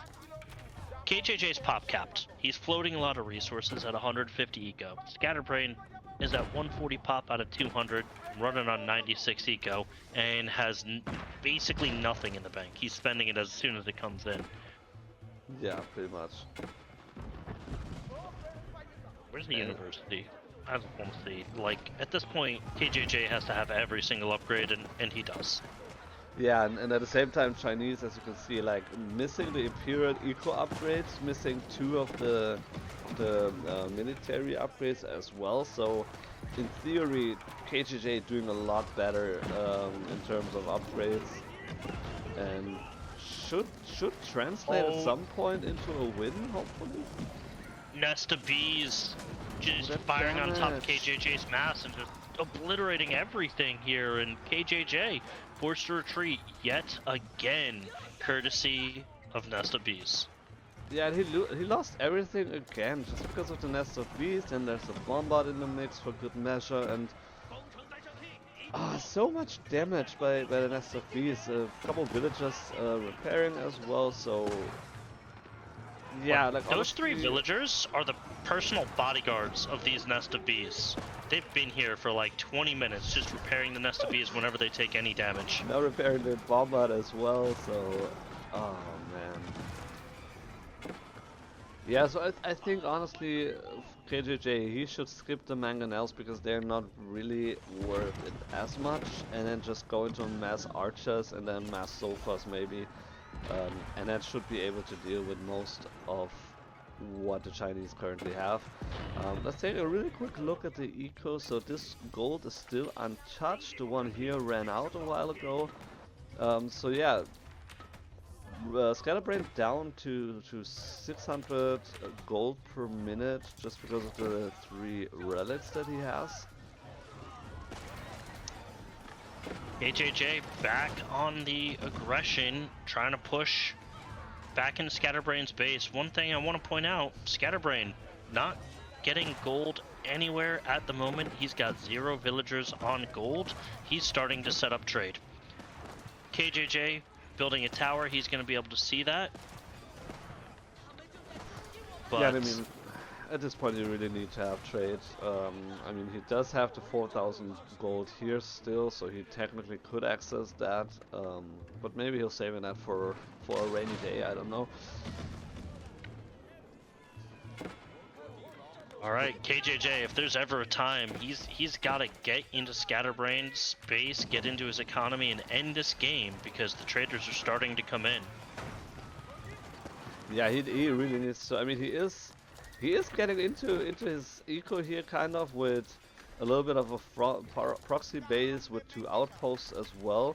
KJJ's pop capped. He's floating a lot of resources at 150 eco. Scatterbrained is at 140 pop out of 200, running on 96 eco, and has basically nothing in the bank. He's spending it as soon as it comes in. Yeah, pretty much. Where's the university? I just want to see. Like, at this point, KJJ has to have every single upgrade, and he does. Yeah, and at the same time, Chinese, as you can see, like missing the Imperial Eco upgrades, missing 2 of the military upgrades as well. So, in theory, KJJ doing a lot better in terms of upgrades, and should translate at some point into a win, hopefully. Nest of Bees just firing on top of KJJ's mass and just obliterating everything here, and KJJ forced to retreat yet again, courtesy of Nest of Bees. Yeah, he lost everything again just because of the Nest of Bees, and there's a Bombard in the mix for good measure, and so much damage by the Nest of Bees. A couple villagers repairing as well, so yeah, like those 3 villagers are the personal bodyguards of these Nest of Bees. They've been here for like 20 minutes just repairing the Nest of Bees whenever they take any damage. Now repairing the Bombard as well, so oh man. Yeah, so I think honestly KJJ, he should skip the mangonels because they're not really worth it as much, and then just go into mass archers and then mass sofas maybe. And that should be able to deal with most of what the Chinese currently have. Let's take a really quick look at the eco. So this gold is still untouched. The one here ran out a while ago. So yeah, Scatterbrained down to 600 gold per minute just because of the 3 relics that he has. KJJ back on the aggression, trying to push back into Scatterbrained's base. One thing I want to point out, Scatterbrained not getting gold anywhere at the moment. He's got 0 villagers on gold. He's starting to set up trade. KJJ building a tower, he's going to be able to see that. But yeah, I mean, at this point you really need to have trade. I mean, he does have the 4,000 gold here still, so he technically could access that. But maybe he'll save that for a rainy day, I don't know. Alright, KJJ, if there's ever a time, he's got to get into Scatterbrained's space, get into his economy, and end this game, because the traders are starting to come in. Yeah, he really needs to. I mean, he is getting into his eco here, kind of, with a little bit of a proxy base with 2 outposts as well.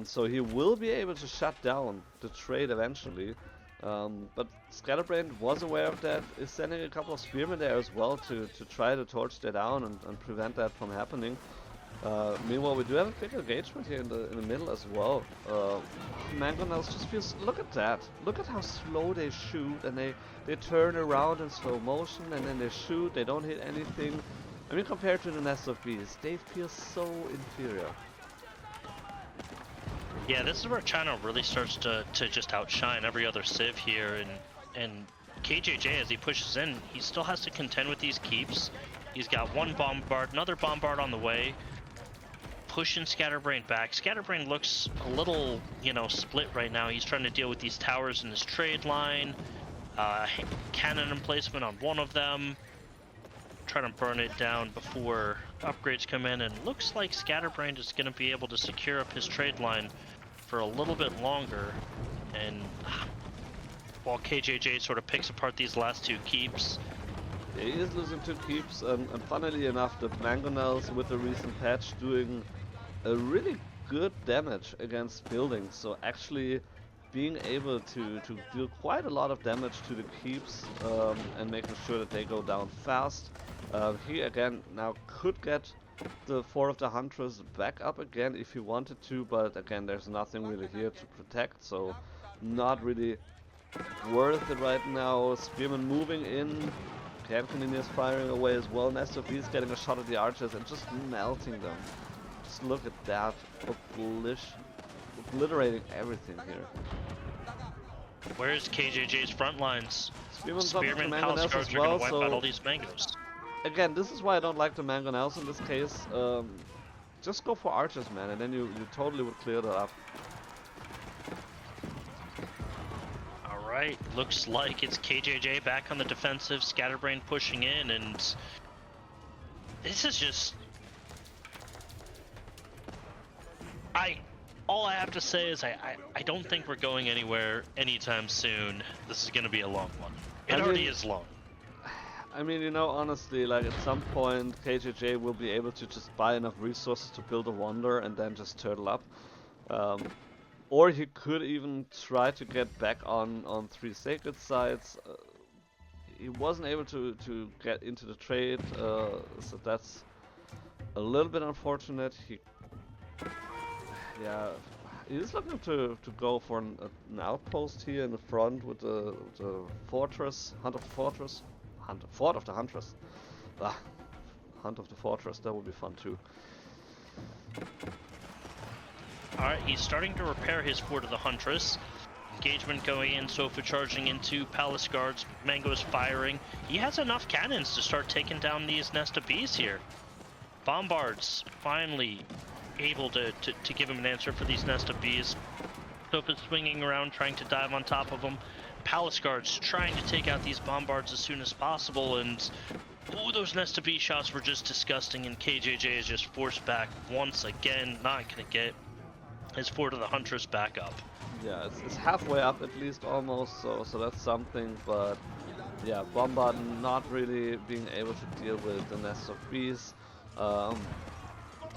So he will be able to shut down the trade eventually. But Scatterbrained was aware of that, is sending a couple of spearmen there as well to try to torch that down and prevent that from happening. Meanwhile, we do have a big engagement here in the middle as well. Mangonels just feels, look at that, look at how slow they shoot, and they turn around in slow motion and then they shoot, they don't hit anything. I mean, compared to the Nest of Bees, they feel so inferior. Yeah, this is where China really starts to just outshine every other civ here, and KJJ, as he pushes in, he still has to contend with these keeps. He's got 1 bombard, another bombard on the way, pushing Scatterbrained back. Scatterbrained looks a little, split right now. He's trying to deal with these towers in his trade line, cannon emplacement on one of them. trying to burn it down before upgrades come in, and looks like Scatterbrained is going to be able to secure up his trade line for a little bit longer. And while KJJ sort of picks apart these last two keeps. He is losing 2 keeps, and funnily enough, the Mangonels with the recent patch doing a really good damage against buildings. So actually being able to deal quite a lot of damage to the keeps and making sure that they go down fast. He again now could get the 4 of the Huntress back up again if he wanted to, but again there's nothing really here to protect, so not really worth it right now. Spearman moving in. Cannoneers firing away as well. Nest of Bees getting a shot at the archers and just melting them. Just look at that. Obliterating everything here. Where's KJJ's front lines? Spearman Palace Guards as are well, going to wipe so out all these mangoes. Again, this is why I don't like the Mangonels in this case. Just go for archers, man, and then you totally would clear that up. Alright, looks like it's KJJ back on the defensive, Scatterbrained pushing in, and this is just... all I have to say is I don't think we're going anywhere anytime soon. This is going to be a long one. It already is long. I mean, you know, honestly, like at some point KJJ will be able to just buy enough resources to build a wonder and then just turtle up. Or he could even try to get back on 3 sacred sites. He wasn't able to get into the trade, so that's a little bit unfortunate. He's looking to go for an outpost here in the front with the fortress, Hunt of the Fortress. Fort of the Huntress. Hunt of the Fortress, that would be fun too. Alright, he's starting to repair his Fort of the Huntress. Engagement going in, Sofa charging into Palace Guards, Mango's firing. He has enough cannons to start taking down these Nest of Bees here. Bombards finally able to give him an answer for these Nest of Bees. Sofa's swinging around trying to dive on top of them. Palace Guards trying to take out these Bombards as soon as possible, and oh, those Nest of Bee shots were just disgusting, and KJJ is just forced back once again, not gonna get his Fort of the Huntress back up. Yeah, it's halfway up at least almost, so that's something, but yeah, Bombard not really being able to deal with the Nest of Bees.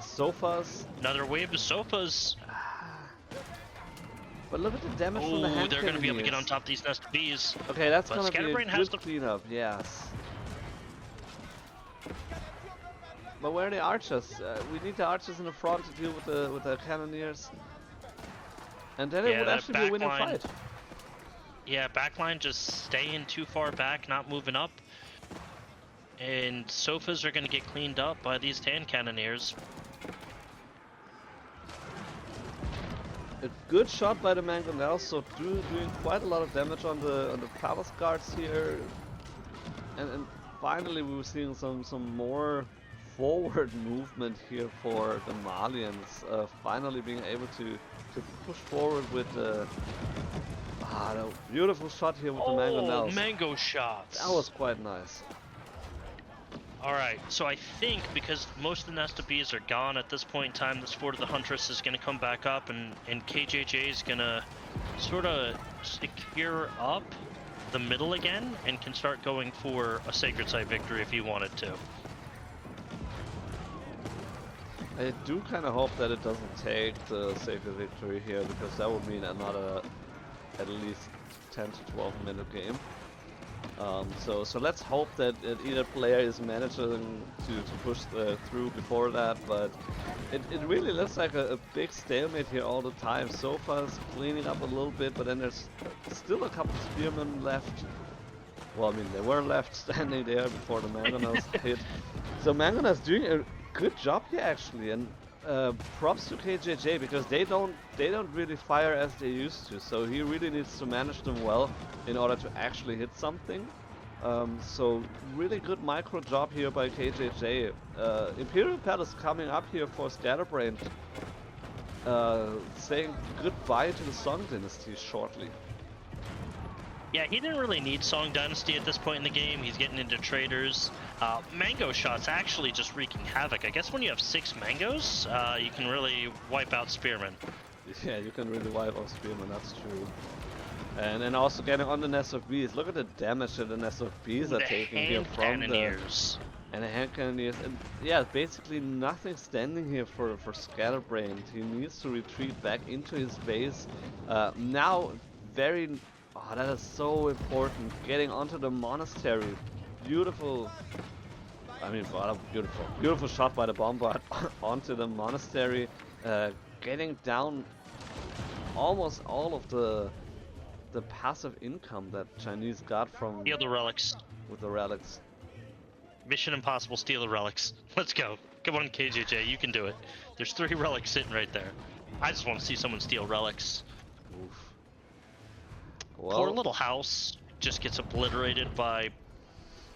Sofas. Another wave of Sofas. But look at the damage from the hand they're going to be able to get on cannoneers. top of these Nest of Bees. Okay, that's But going to be a Scatterbrained has good the cleanup, yes. But where are the archers? We need the archers in the front to deal with the cannoneers. And then it would actually be a winning fight. Yeah, backline just staying too far back, not moving up. And Sofas are going to get cleaned up by these Tan Cannoneers. A good shot by the Mangonels, so doing quite a lot of damage on the Palace Guards here. And finally we were seeing some more forward movement here for the Malians. Finally being able to push forward with the beautiful shot here with the Mangonels. Mango shots! That was quite nice. Alright, so I think because most of the Nest of Bees are gone at this point in time, this Fort of the Huntress is going to come back up, and KJJ is going to sort of secure up the middle again and can start going for a Sacred Site victory if he wanted to. I do kind of hope that it doesn't take the Sacred Victory here, because that would mean another at least 10 to 12 minute game. So let's hope that either player is managing to push through before that, but it really looks like a big stalemate here all the time. Sofa's cleaning up a little bit, but then there's still a couple spearmen left. Well, I mean, they were left standing there before the Mangonels hit. So Mangonels doing a good job here actually, and props to KJJ, because they don't really fire as they used to, so he really needs to manage them well in order to actually hit something. So really good micro job here by KJJ. Imperial Palace coming up here for Scatterbrained, saying goodbye to the Song Dynasty shortly. Yeah, he didn't really need Song Dynasty at this point in the game. He's getting into traders. Mango Shot's actually just wreaking havoc. I guess when you have 6 mangoes, you can really wipe out Spearmen. Yeah, you can really wipe out Spearmen, that's true. And then also getting on the nest of bees. Look at the damage that the nest of bees are taking here from cannoneers. And the hand cannoneers. And yeah, basically nothing standing here for Scatterbrained. He needs to retreat back into his base. Now, very... Oh, that is so important. Getting onto the monastery. Beautiful... I mean, well, beautiful. Beautiful shot by the bombard onto the monastery. Getting down almost all of the passive income that Chinese got from... Steal the relics. With the relics. Mission impossible, steal the relics. Let's go. Come on, KJJ, you can do it. There's 3 relics sitting right there. I just want to see someone steal relics. Oof. Well, poor little house just gets obliterated by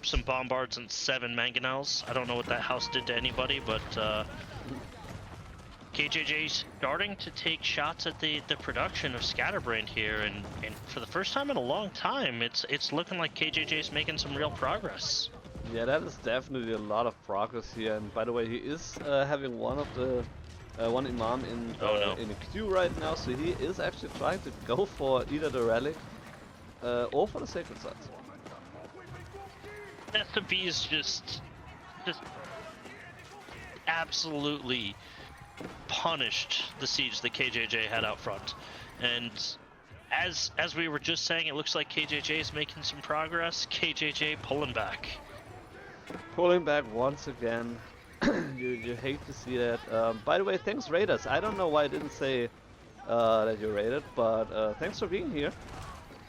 some bombards and 7 mangonels. I don't know what that house did to anybody, but KJJ's starting to take shots at the production of Scatterbrained here, and for the first time in a long time, it's looking like KJJ's making some real progress. Yeah, that is definitely a lot of progress here. And by the way, he is having one imam in in a queue right now, so he is actually trying to go for either the relic or for the sacred sites. Nest of Bees just absolutely punished the siege that KJJ had out front, and as we were just saying, it looks like KJJ is making some progress. KJJ pulling back. Pulling back once again. you hate to see that. By the way, thanks Raiders. I don't know why I didn't say that you raided, but thanks for being here.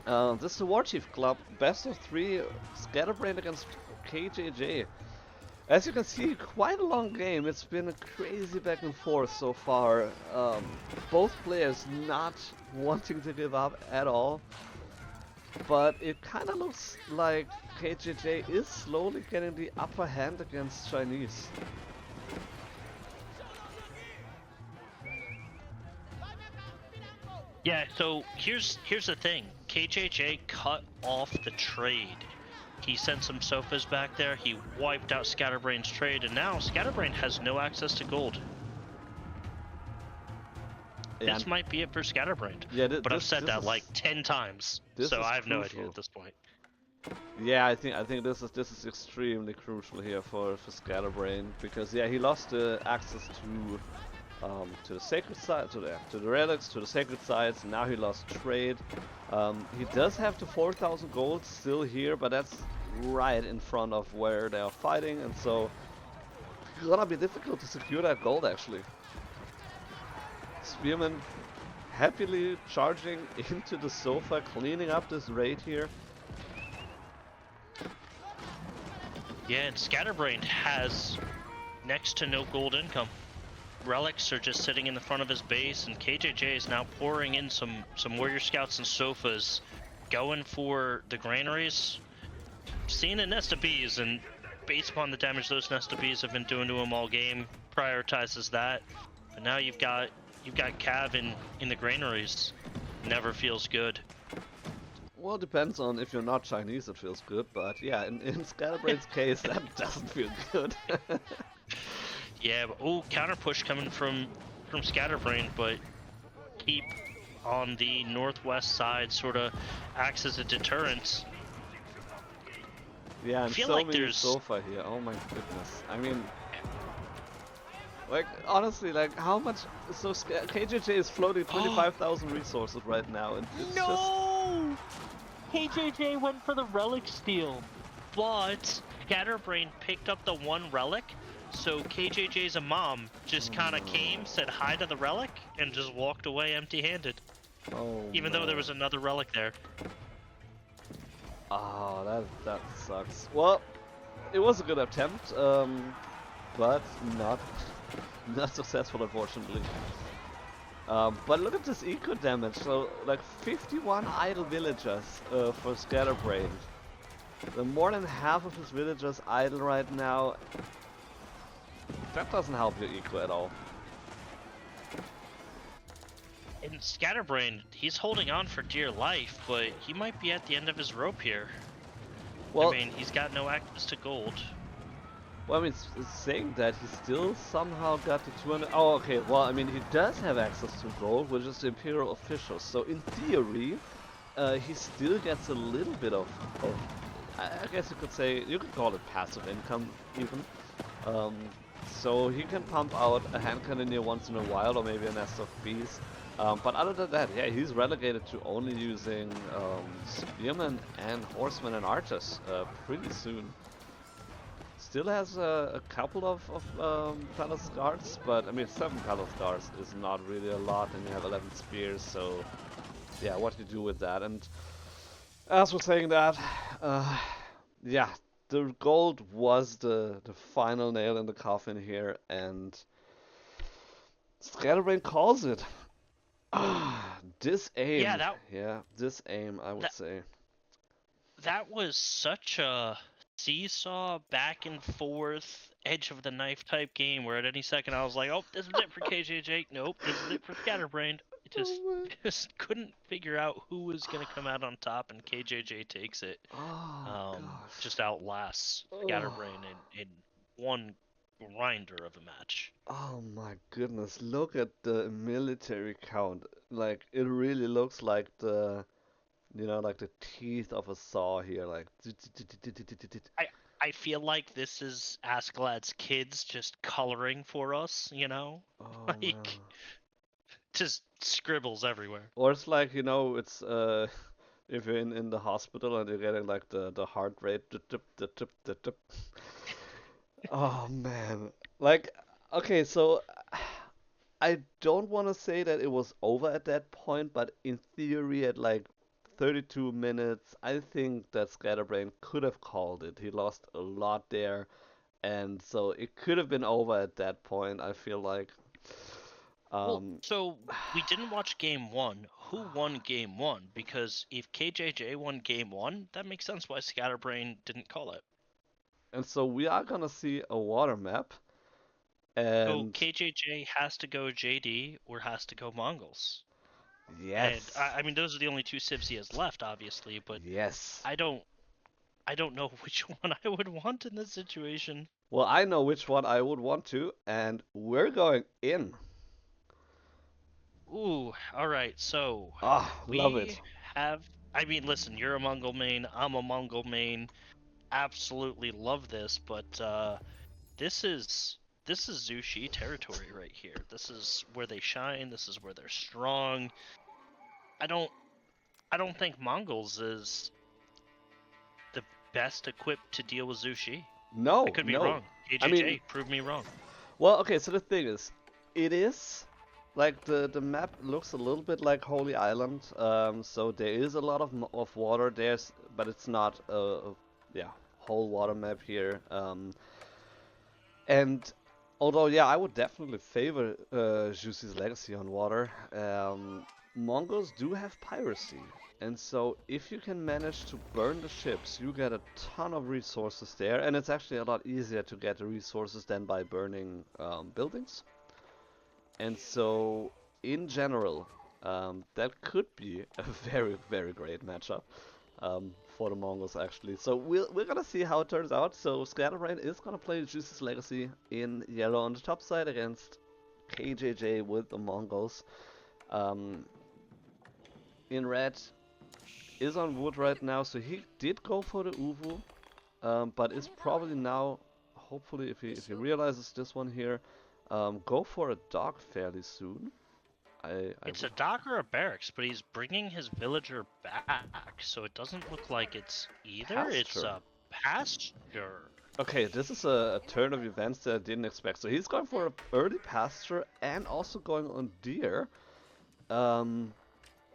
This is the Warchief Club, best of 3, Scatterbrained against KJJ. As you can see, quite a long game. It's been a crazy back and forth so far. Both players not wanting to give up at all. But it kind of looks like KJJ is slowly getting the upper hand against Chinese. Yeah, so here's the thing. KJJ cut off the trade. He sent some sofas back there, he wiped out Scatterbrained's trade, and now Scatterbrained has no access to gold. Yeah, this might be it for Scatterbrained. Yeah, but I've said that like 10 times, so I have no idea at this point. Yeah, I think this is extremely crucial here for Scatterbrained, because yeah, he lost the access to the sacred site, to the relics, to the sacred sites. Now he lost trade. He does have the 4,000 gold still here, but that's right in front of where they are fighting, and so it's gonna be difficult to secure that gold actually. Spearman happily charging into the sofa, cleaning up this raid here. Yeah, and Scatterbrained has next to no gold income. Relics are just sitting in the front of his base, and KJJ is now pouring in some warrior scouts and sofas, going for the granaries, seeing a nest of bees, and based upon the damage those nest of bees have been doing to him all game, prioritizes that. But now you've got Cav in the granaries. Never feels good. Well, it depends on if you're not Chinese, it feels good, but yeah, in Scatterbrained's case, that doesn't feel good. Yeah, but counter push coming from Scatterbrained, but keep on the northwest side sort of acts as a deterrent. Yeah, and so many sofa here. Oh my goodness. I mean, like honestly, like how much? So KJJ is floating 25,000 resources right now, and it's no! KJJ went for the relic steal, but Scatterbrained picked up the one relic. So KJJ's imam just kind of came, said hi to the relic, and just walked away empty-handed. Oh, even though there was another relic there. Oh, that sucks. Well, it was a good attempt, but not successful, unfortunately. But look at this eco damage. So, like 51 idle villagers for Scatterbrained. More than half of his villagers idle right now. That doesn't help your eco at all. And Scatterbrained, he's holding on for dear life, but he might be at the end of his rope here. Well, I mean, he's got no access to gold. well, I mean, saying that he still somehow got the 200. Oh, okay. Well, I mean, he does have access to gold, which is the Imperial officials. So in theory, he still gets a little bit of I guess you could say, you could call it passive income even. Um, so he can pump out a hand cannoneer once in a while, or maybe a nest of bees. But other than that, yeah, he's relegated to only using spearmen and horsemen and archers pretty soon. Still has a couple of palace guards, but I mean 7 palace guards is not really a lot, and you have 11 spears, so yeah, what do you do with that? And as we're saying that, yeah, the gold was the final nail in the coffin here, and Scatterbrain calls it. This aim, Yeah, this aim, I would that say. that was such a seesaw, back and forth, edge of the knife type game where at any second I was like, oh, this is it for KJJ. Nope, this is it for Scatterbrained. It just Oh just couldn't figure out who was gonna come out on top, and KJJ takes it. oh gosh. Just outlasts Oh. Scatterbrain in one grinder of a match. Oh my goodness, look at the military count. Like, it really looks like like the teeth of a saw here. Like, I I feel like this is Askeladd's kids just coloring for us, oh like man. just scribbles everywhere. Or it's like, it's if you're in the hospital and you're getting like the heart rate, the. Oh man. Like, okay, so I don't want to say that it was over at that point, but in theory, at like 32 minutes, I think that Scatterbrain could have called it. He lost a lot there, and so it could have been over at that point, I feel like. Well, Um, so we didn't watch game one. Who won game one? Because if KJJ won game one, that makes sense why Scatterbrain didn't call it. and so we are gonna see a water map, So and KJJ has to go JD or has to go Mongols. And yes, I mean those are the only two civs he has left, obviously, but yes. I don't I don't know which one I would want in this situation. Well, I know which one I would want to, and we're going in. Ooh, all right. So Ah, love we it. have. I mean, listen, you're a Mongol main. I'm a Mongol main. Absolutely love this, but this is this is Zushi territory right here. This is where they shine. This is where they're strong. I don't I don't think Mongols is the best equipped to deal with Zushi. I No, could be no. wrong. I mean, KJJ, prove me wrong. well, okay, so the thing is, it is like the map looks a little bit like Holy Island. So there is a lot of water there, but it's not yeah, whole water map here. And although yeah, I would definitely favor Jusey's Legacy on water. Mongols do have piracy, and so if you can manage to burn the ships, you get a ton of resources there, and it's actually a lot easier to get the resources than by burning buildings. And so, in general, that could be a very, very great matchup for the Mongols, actually. So we're gonna see how it turns out. So Scatterbrain is gonna play Juice's Legacy in yellow on the top side against KJJ with the Mongols. Um, in red is on wood right now, so he did go for the Uvu, but is probably now, hopefully, if he realizes this one here, go for a dog fairly soon. I It's would. a dock or a barracks, but he's bringing his villager back, so it doesn't look like it's either. It's Pasture. a pasture. Okay, this is a turn of events that I didn't expect. So he's going for an early pasture and also going on deer. Um,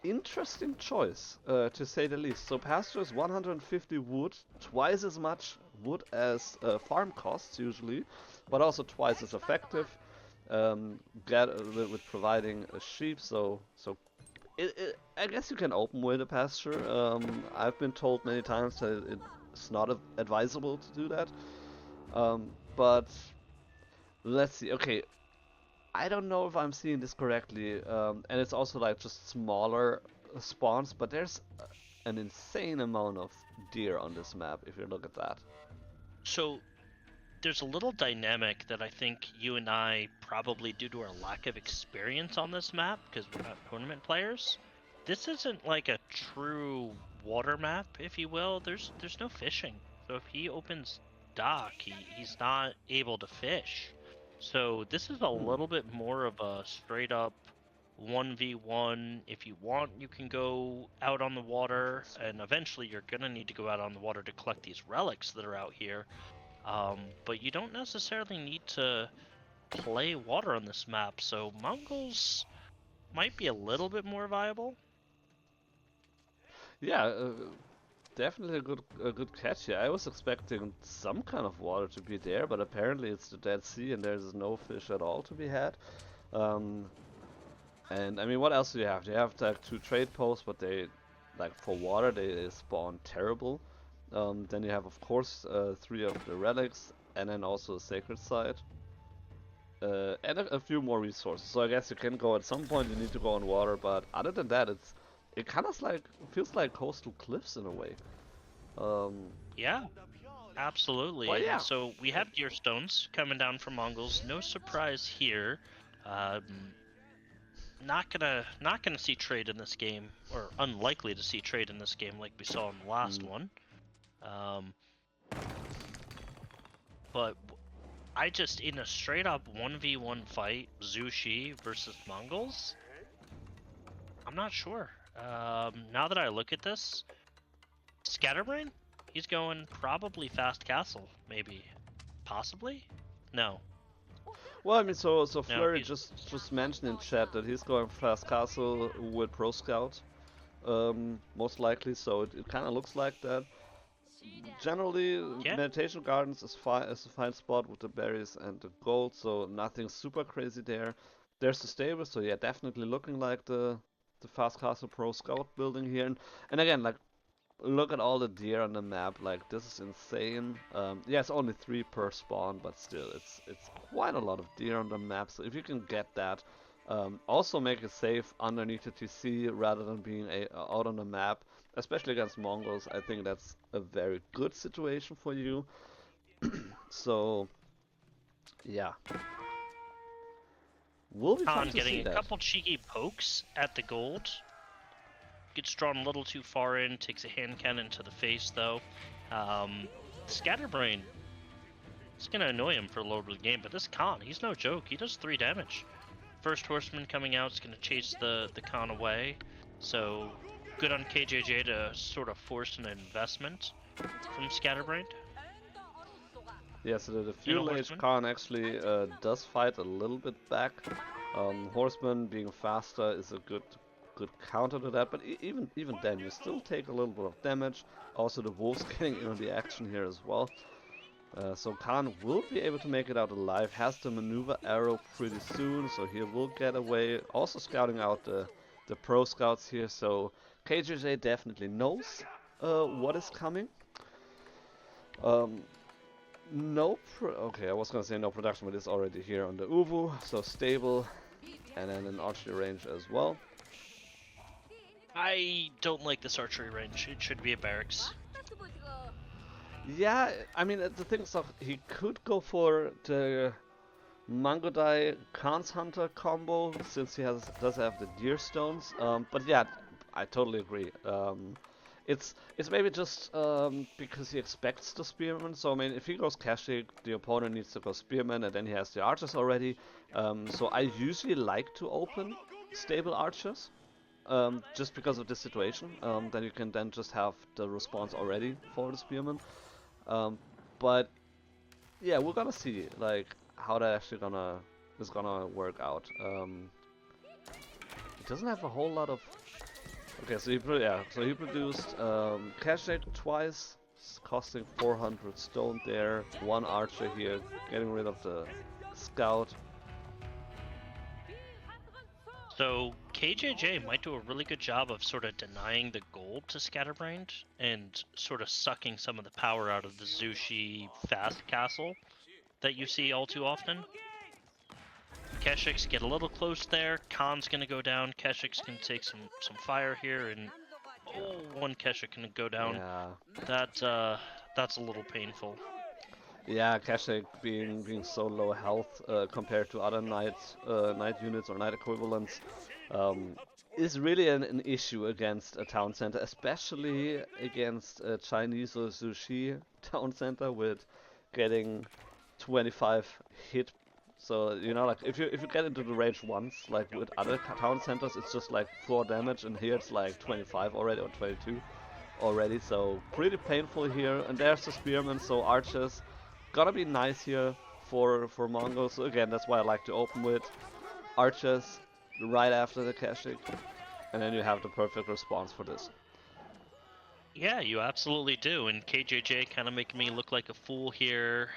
Interesting choice, to say the least. So pasture is 150 wood, twice as much wood as farm costs usually, but also twice as effective. Get with providing a sheep. So I guess you can open with a pasture. I've been told many times that it's not advisable to do that. But let's see. Okay, I don't know if I'm seeing this correctly, and it's also like just smaller spawns, but there's an insane amount of deer on this map if you look at that. So there's a little dynamic that I think you and I, probably due to our lack of experience on this map, because we're not tournament players, this isn't like a true water map, if you will. There's no fishing. So if he opens dock, he's not able to fish. So this is a little bit more of a straight up 1v1. If you want, you can go out on the water, and eventually you're gonna need to go out on the water to collect these relics that are out here. But you don't necessarily need to play water on this map, so Mongols might be a little bit more viable. Yeah, definitely a good catch here. I was expecting some kind of water to be there, but apparently it's the Dead Sea and there's no fish at all to be had. Um, and I mean, what else do you have? You have like 2 trade posts, but they, like for water, they spawn terrible. Then you have, of course, 3 of the relics, and then also a sacred site. And a few more resources. So I guess you can go at some point. You need to go on water, but other than that, it kind of like feels like coastal cliffs in a way. Yeah, absolutely. But yeah, And so we have deer stones coming down from Mongols. No surprise here. Um, not gonna see trade in this game, or unlikely to see trade in this game like we saw in the last one. Um, but I just, in a straight up 1v1 fight, Zushi versus Mongols, I'm not sure. Now that I look at this, Scatterbrain, he's going probably fast castle, maybe, possibly. No, well, I mean, so no, Flurry he's just mentioned in chat that he's going fast castle with Pro Scout, most likely. So it kind of looks like that. Generally, yeah. Meditation Gardens is fine, is a fine spot with the berries and the gold, so nothing super crazy there. There's the stable, so yeah, definitely looking like the fast castle Pro Scout building here. And again, like look at all the deer on the map. Like this is insane. Yeah, it's only 3 per spawn, but still, it's quite a lot of deer on the map. So if you can get that, also make it safe underneath the TC rather than being out on the map, especially against Mongols. I think that's a very good situation for you. So yeah, will be fun Khan to see getting a that. couple cheeky pokes at the gold. Gets drawn a little too far in, takes a hand cannon to the face though. Scatterbrain, it's gonna annoy him for a little bit of the game, but this Khan, he's no joke. He does 3 damage. First horseman coming out is gonna chase the Khan away. So good on KJJ to sort of force an investment from Scatterbrained. Yeah, so the In a Fuel Age horseman. Khan actually does fight a little bit back. Horseman being faster is a good counter to that, but even then you still take a little bit of damage. Also the wolves getting in on the action here as well. So Khan will be able to make it out alive, has the maneuver arrow pretty soon, so he will get away. Also scouting out the pro scouts here, so KJJ definitely knows what is coming. Um, okay, I was gonna say no production, but it's already here on the Uvu, so stable, and then an archery range as well. I don't like this archery range. It should be a barracks. Yeah, I mean the thing is, he could go for the Mangodai Khan's Hunter combo since he does have the deer stones. But yeah, I totally agree. It's maybe just because he expects the spearman. So I mean, if he goes Kashik, the opponent needs to go spearman, and then he has the archers already. So I usually like to open stable archers, just because of this situation. Then you can then just have the response already for the spearman. Um, but yeah, we're gonna see like how that actually is gonna work out. He doesn't have a whole lot of. Okay, so he produced Kashik twice, costing 400 stone there. 1 archer here, getting rid of the scout. So KJJ might do a really good job of sort of denying the gold to Scatterbrained and sort of sucking some of the power out of the Zushi fast castle that you see all too often. Keshiks get a little close there. Khan's gonna go down. Keshiks can take some fire here, and one Keshik can go down. Yeah. That's a little painful. Yeah, Kashyyyk being so low health compared to other knight units or knight equivalents is really an issue against a town center, especially against a Chinese or Zushi town center with getting 25 hit. So you know, like if you get into the range once, like with other town centers, it's just like 4 damage, and here it's like 25 already or 22 already. So pretty painful here. And there's the spearmen, so archers. Gonna be nice here for Mongols. So again, that's why I like to open with archers right after the Kashyyyk, and then you have the perfect response for this. Yeah, you absolutely do. And KJJ kind of making me look like a fool here.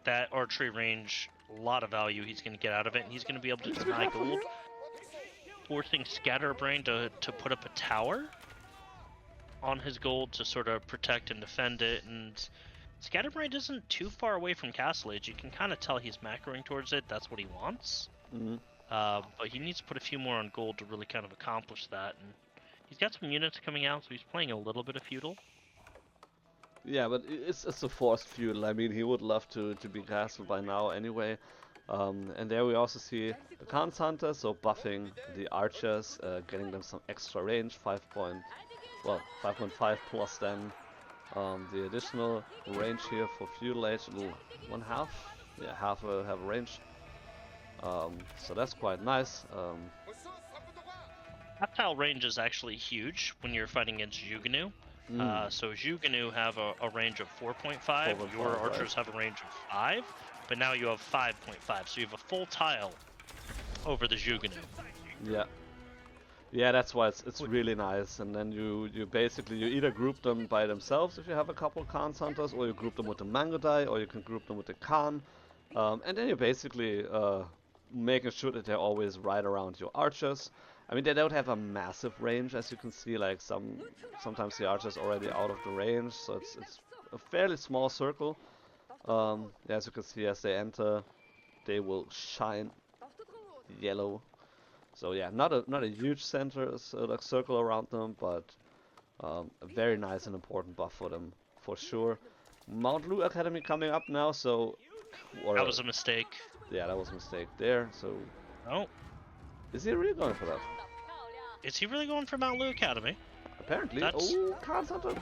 That archery range, a lot of value he's going to get out of it, and he's going to be able to deny gold, forcing Scatterbrained to put up a tower on his gold to sort of protect and defend it. And Scatterbrained isn't too far away from Castle Age. You can kind of tell he's macroing towards it. That's what he wants. Mm-hmm. But he needs to put a few more on gold to really kind of accomplish that. And he's got some units coming out, so he's playing a little bit of feudal. Yeah, but it's a forced feudal. I mean, he would love to be castle by now anyway. And there we also see the Khan's Hunter, so buffing the archers, getting them some extra range, 5.5 plus then the additional range here for feudal age, one half, yeah, half a range. So that's quite nice. Tactile range is actually huge when you're fighting against Juganu. So Juganu have a range of 4.5, your archers have a range of 5, but now you have 5.5, so you have a full tile over the Juganu. Yeah. Yeah, that's why it's really nice. And then you basically you either group them by themselves if you have a couple Khan's Hunters, or you group them with the Mangodai, or you can group them with the Khan. And then you're basically making sure that they're always right around your archers. I mean, they don't have a massive range, as you can see. Like sometimes the archer's already out of the range, so it's a fairly small circle. As you can see, as they enter, they will shine yellow. So yeah, not a huge center, like circle around them, but a very nice and important buff for them for sure. Mount Lu Academy coming up now, so that was a mistake. Yeah, that was a mistake there. So oh, is he really going for that? Is he really going for Mount Lu Academy? Apparently. Oh, Khan's Hunter.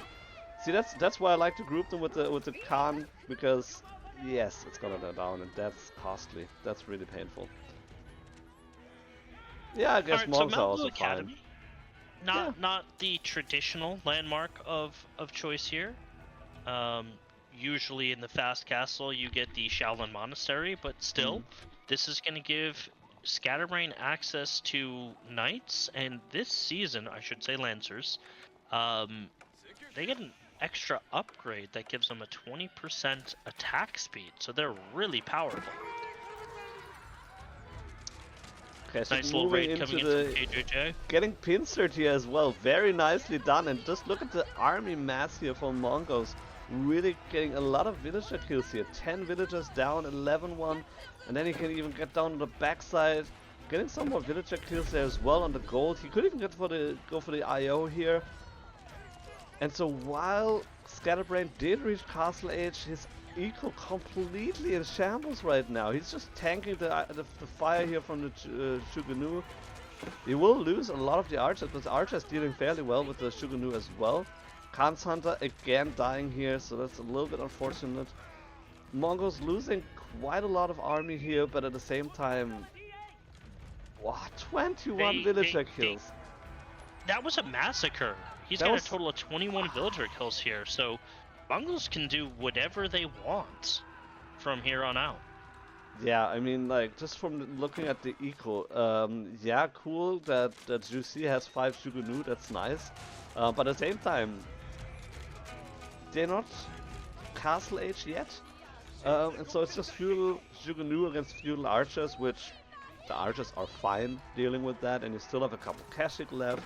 See, that's why I like to group them with the Khan, because yes, it's gonna go down, and that's costly. That's really painful. Yeah, I guess Mongols are also fine. Not the traditional landmark of choice here. Usually in the fast castle you get the Shaolin Monastery, but still, this is going to give Scatterbrained access to knights, and this season, I should say Lancers, they get an extra upgrade that gives them a 20% attack speed, so they're really powerful. Okay, so nice little raid coming in from KJJ. Getting pincered here as well, very nicely done, and just look at the army mass here for Mongols. Really getting a lot of villager kills here. 10 villagers down, 11-1, and then he can even get down to the backside, getting some more villager kills there as well on the gold. He could even go for the IO here. And so while Scatterbrained did reach Castle Age, his eco completely in shambles right now. He's just tanking the fire here from the Juganu. He will lose a lot of the archers, but the archers dealing fairly well with the Juganu as well. Khan's Hunter again dying here, so that's a little bit unfortunate. Mongols losing quite a lot of army here, but at the same time, wow, 21 villager kills. That was a massacre. He's got a total of 21 villager kills here, so Mongols can do whatever they want from here on out. Yeah, I mean, like, just from looking at the eco, yeah, cool that Juicy has 5 Jugunu, that's nice. But at the same time, they're not Castle Age yet. And so it's just feudal Jugunu against feudal archers, which the archers are fine dealing with that, and you still have a couple Kashyyyk left.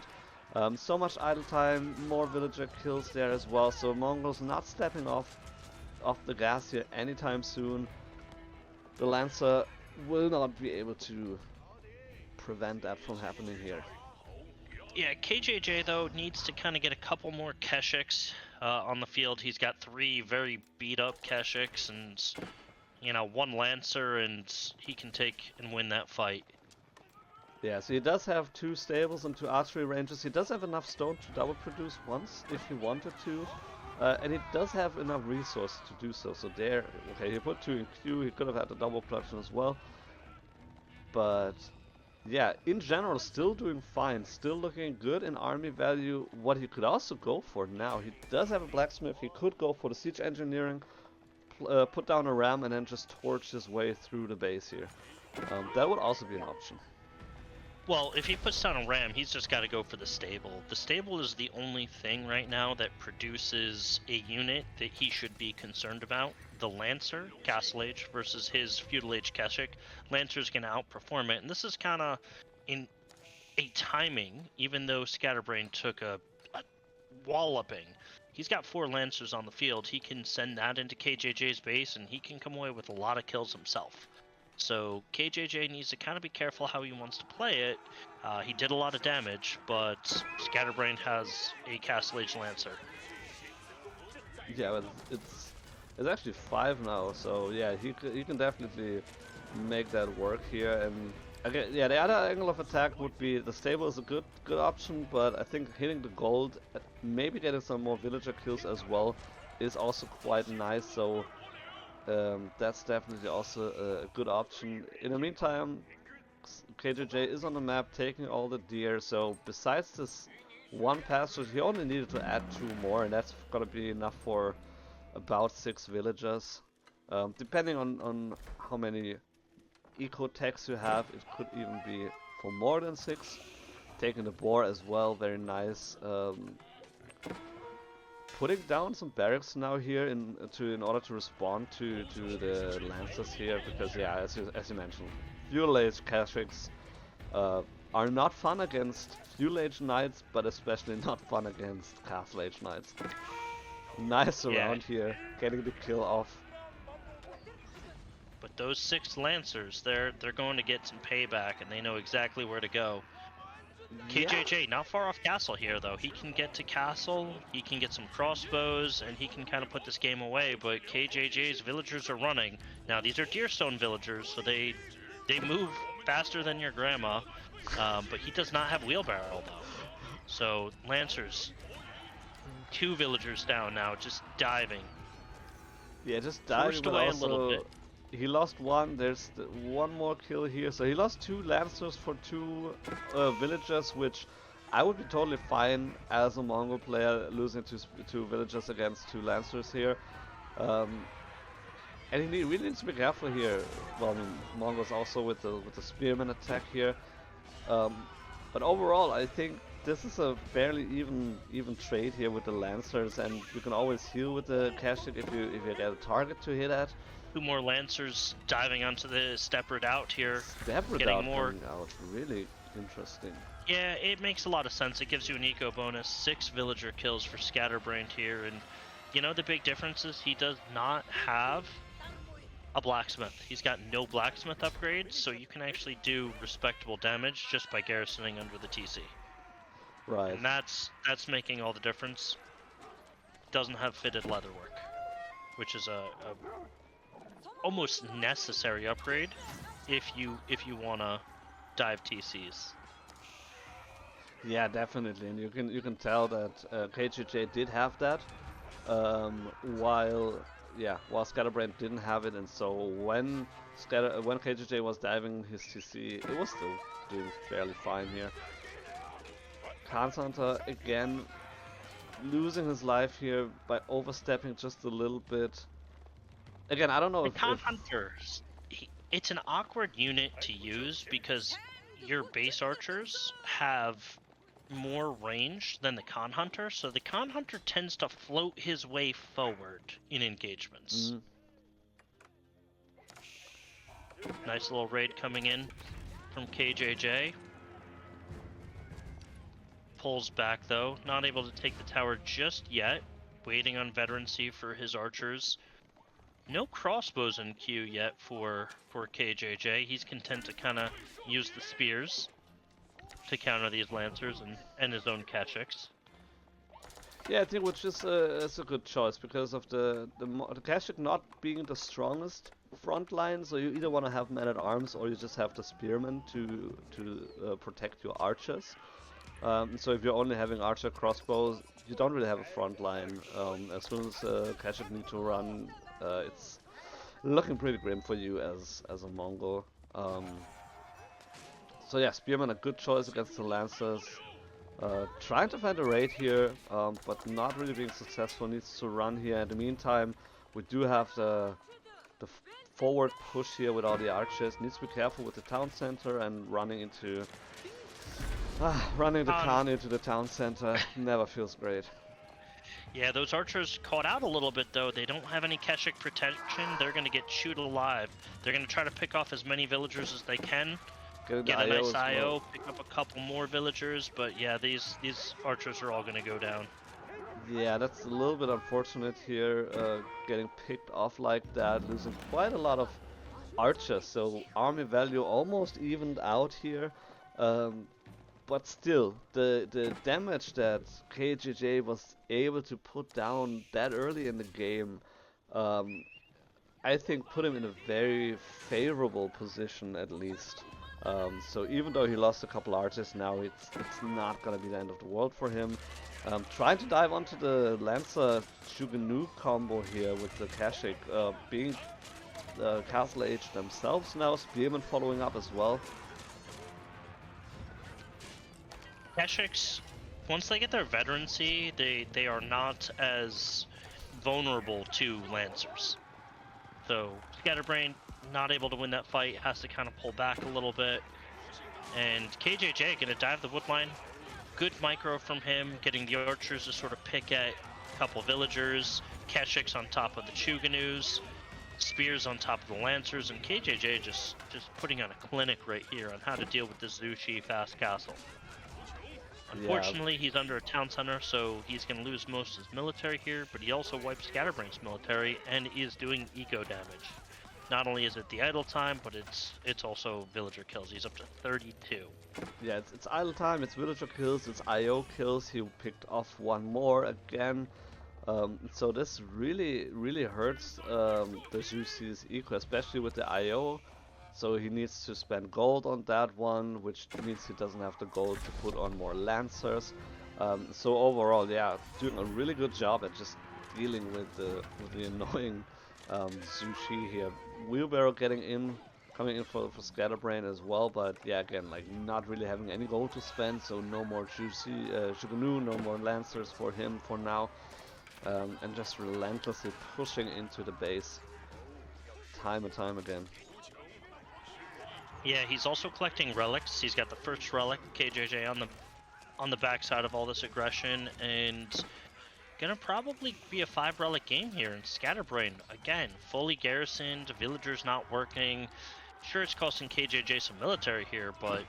So much idle time, more villager kills there as well, so Mongols not stepping off the gas here anytime soon. The Lancer will not be able to prevent that from happening here. Yeah, KJJ though needs to kind of get a couple more Keshiks on the field. He's got 3 very beat up Keshiks and, you know, 1 Lancer, and he can take and win that fight. Yeah, so he does have 2 stables and 2 archery ranges. He does have enough stone to double produce once if he wanted to. And he does have enough resources to do so. So there, okay, he put 2 in Q. He could have had a double production as well. But yeah, in general, still doing fine. Still looking good in army value. What he could also go for now, he does have a blacksmith. He could go for the siege engineering, put down a ram, and then just torch his way through the base here. That would also be an option. Well, if he puts down a ram, he's just got to go for the stable. The stable is the only thing right now that produces a unit that he should be concerned about. The Lancer, Castle Age, versus his Feudal Age Keshik. Lancer's going to outperform it, and this is kind of in a timing, even though Scatterbrained took a walloping. He's got 4 Lancers on the field. He can send that into KJJ's base, and he can come away with a lot of kills himself. So KJJ needs to kind of be careful how he wants to play it. He did a lot of damage, but Scatterbrained has a Castle Age Lancer. Yeah, but it's actually 5 now, so yeah, he can definitely make that work here. And again, yeah, the other angle of attack would be the stable is a good option, but I think hitting the gold, maybe getting some more villager kills as well, is also quite nice. So that's definitely also a good option. In the meantime, KJJ is on the map taking all the deer, so besides this 1 pasture, he only needed to add 2 more, and that's gonna be enough for about 6 villagers. Depending on how many eco techs you have, it could even be for more than 6. Taking the boar as well, very nice. Putting down some barracks now here in order to respond to the lancers here, because yeah, as you mentioned, Feudal Age Keshiks are not fun against Feudal Age Knights, but especially not fun against Castle Age Knights. Nice around here, getting the kill off. But those 6 Lancers, they're going to get some payback, and they know exactly where to go. KJJ, not far off Castle here, though. He can get to Castle, he can get some crossbows, and he can kind of put this game away, but KJJ's villagers are running. Now, these are Deerstone villagers, so they move faster than your grandma, but he does not have wheelbarrow, though. So, Lancers, 2 villagers down now, just diving. Yeah, just diving, Forced away also, a little bit. He lost 1, there's 1 more kill here, so he lost 2 Lancers for 2 villagers, which I would be totally fine as a Mongol player losing 2 villagers against 2 Lancers here. And he really needs to be careful here. Well, I mean, Mongols also with the spearman attack here. But overall, I think this is a fairly even trade here with the Lancers, and you can always heal with the Keshik if you get a target to hit at. 2 more Lancers diving onto the Step Redoubt here. Step Redoubt coming out, really interesting. Yeah, it makes a lot of sense. It gives you an eco bonus, 6 villager kills for Scatterbrained here, and you know the big difference is he does not have a blacksmith. He's got no blacksmith upgrades, so you can actually do respectable damage just by garrisoning under the TC. Right. And that's making all the difference. Doesn't have fitted leatherwork, which is a almost necessary upgrade if you wanna dive TCs. Yeah, definitely, and you can tell that KJJ did have that, while Scatterbrained didn't have it, and so when KJJ was diving his TC, it was still doing fairly fine here. Khan's Hunter again losing his life here by overstepping just a little bit. Again, I don't know if Khan Hunter, it's an awkward unit to use because your base archers have more range than the Khan Hunter, so the Khan Hunter tends to float his way forward in engagements. Nice little raid coming in from KJJ. Pulls back though, not able to take the tower just yet, waiting on veterancy for his archers. No crossbows in queue yet for KJJ. He's content to kind of use the spears to counter these lancers and his own Kashaks. Yeah, I think which is a good choice because of the Kashik not being the strongest front line. So you either want to have men at arms or you just have the spearmen to protect your archers. So if you're only having archer crossbows, you don't really have a front line. As soon as Kashik need to run, it's looking pretty grim for you as a Mongol. So yeah, spearmen a good choice against the lancers. Trying to find a raid here, but not really being successful. Needs to run here. In the meantime, we do have the forward push here with all the archers. Needs to be careful with the town center and running into running the Khan into the town center. Never feels great. Yeah, those archers caught out a little bit though. They don't have any Keshik protection. They're gonna get chewed alive. They're gonna try to pick off as many villagers as they can. Get a nice IO, pick up a couple more villagers, but yeah, these archers are all gonna go down. Yeah, that's a little bit unfortunate here, getting picked off like that, losing quite a lot of archers, so army value almost evened out here. But still, the damage that KJJ was able to put down that early in the game, I think put him in a very favorable position at least. So even though he lost a couple archers now, it's not gonna be the end of the world for him. Trying to dive onto the Lancer Shuganu combo here with the Kashik, being Castle Age themselves now, Spearman following up as well. Kashiks, once they get their veterancy, they are not as vulnerable to Lancers. So Scatterbrained not able to win that fight, has to kind of pull back a little bit. And KJJ gonna dive the woodline. Good micro from him, getting the archers to sort of pick at a couple villagers. Kashiks on top of the Chuganus. Spears on top of the Lancers, and KJJ just putting on a clinic right here on how to deal with this Zushi fast castle. Unfortunately, he's under a town center, so he's going to lose most of his military here, but he also wipes Scatterbrain's military and is doing eco damage. Not only is it the idle time, but it's also villager kills. He's up to 32. Yeah, it's idle time, it's villager kills, it's IO kills. He picked off one more again. So this really hurts the Juicy's eco, especially with the IO. So he needs to spend gold on that one, which means he doesn't have the gold to put on more Lancers. So overall, yeah, doing a really good job at just dealing with the annoying Zushi here. Wheelbarrow coming in for Scatterbrain as well, but yeah, again, like not really having any gold to spend, so no more Shuganu, no more Lancers for him for now. And just relentlessly pushing into the base time and time again. Yeah, he's also collecting relics. He's got the first relic, KJJ, on the backside of all this aggression, and gonna probably be a 5 relic game here. And Scatterbrain, again, fully garrisoned, villagers not working. Sure, it's costing KJJ some military here, but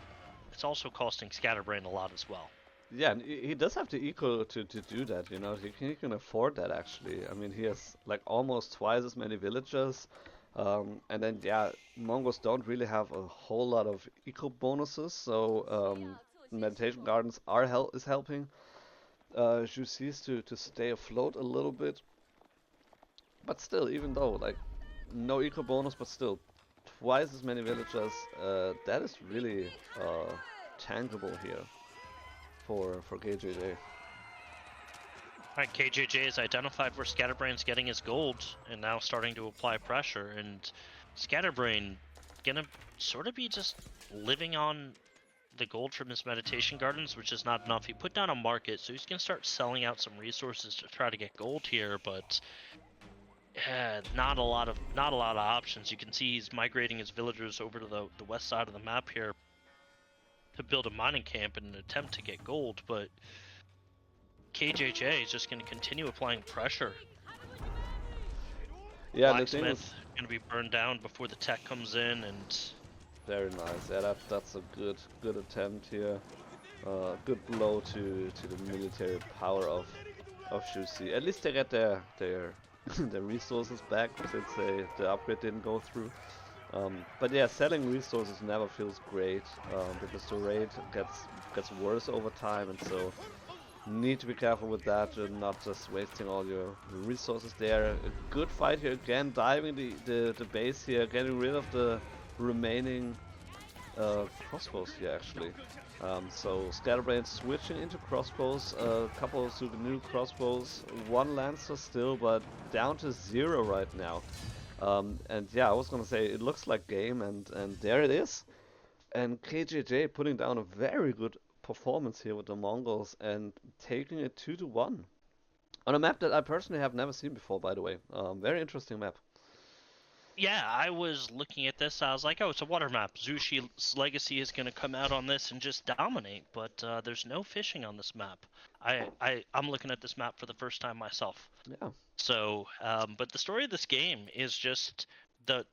it's also costing Scatterbrain a lot as well. Yeah, and he does have the eco to do that, you know, he can afford that actually. I mean, he has like almost twice as many villagers. And then, yeah, Mongols don't really have a whole lot of eco bonuses, so meditation gardens is helping Juicy's to stay afloat a little bit. But still, even though, like, no eco bonus, but still, twice as many villagers, that is really tankable here for KJJ. Alright, KJJ has identified where Scatterbrain's getting his gold, and now starting to apply pressure, and Scatterbrain gonna sort of be just living on the gold from his meditation gardens, which is not enough. He put down a market, so he's gonna start selling out some resources to try to get gold here, but not a lot of options. You can see he's migrating his villagers over to the west side of the map here to build a mining camp in an attempt to get gold, but KJJ is just going to continue applying pressure. Yeah, Blacksmith going to be burned down before the tech comes in, and very nice. Yeah, that's a good attempt here. Good blow to the military power of Shusi. At least they get their the resources back since the upgrade didn't go through. But yeah, selling resources never feels great because the rate gets worse over time, and so need to be careful with that and not just wasting all your resources there. A good fight here again, diving the base here, getting rid of the remaining crossbows here actually. So Scatterbrained switching into crossbows, a couple of new crossbows, one lancer still, but down to 0 right now. And yeah, I was gonna say it looks like game, and there it is. And KJJ putting down a very good performance here with the Mongols and taking it 2-1 on a map that I personally have never seen before. By the way, very interesting map. Yeah, I was looking at this. I was like, oh, it's a water map. Zushi's Legacy is going to come out on this and just dominate, but there's no fishing on this map. I'm looking at this map for the first time myself. Yeah. So, but the story of this game is just the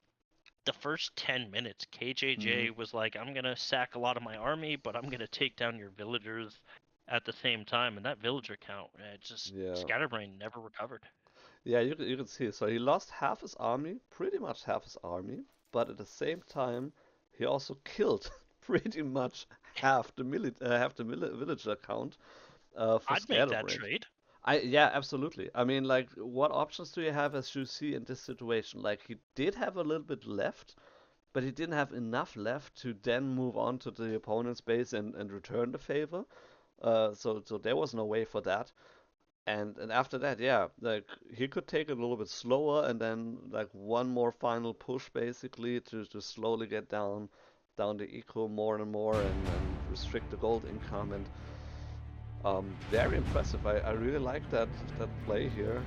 first 10 minutes. KJJ was like, I'm going to sack a lot of my army, but I'm going to take down your villagers at the same time. And that villager count, it just, Scatterbrained never recovered. Yeah, you can see. So he lost half his army, pretty much half his army, but at the same time, he also killed pretty much half the villager count for I'd make that Scatterbrained. trade. Yeah, absolutely. I mean, like, what options do you have as you see in this situation? Like, he did have a little bit left, but he didn't have enough left to then move on to the opponent's base and return the favor. So there was no way for that. And after that, yeah, like he could take it a little bit slower, and then like one more final push basically to slowly get down the eco more and more and restrict the gold income. And very impressive. I really like that play here.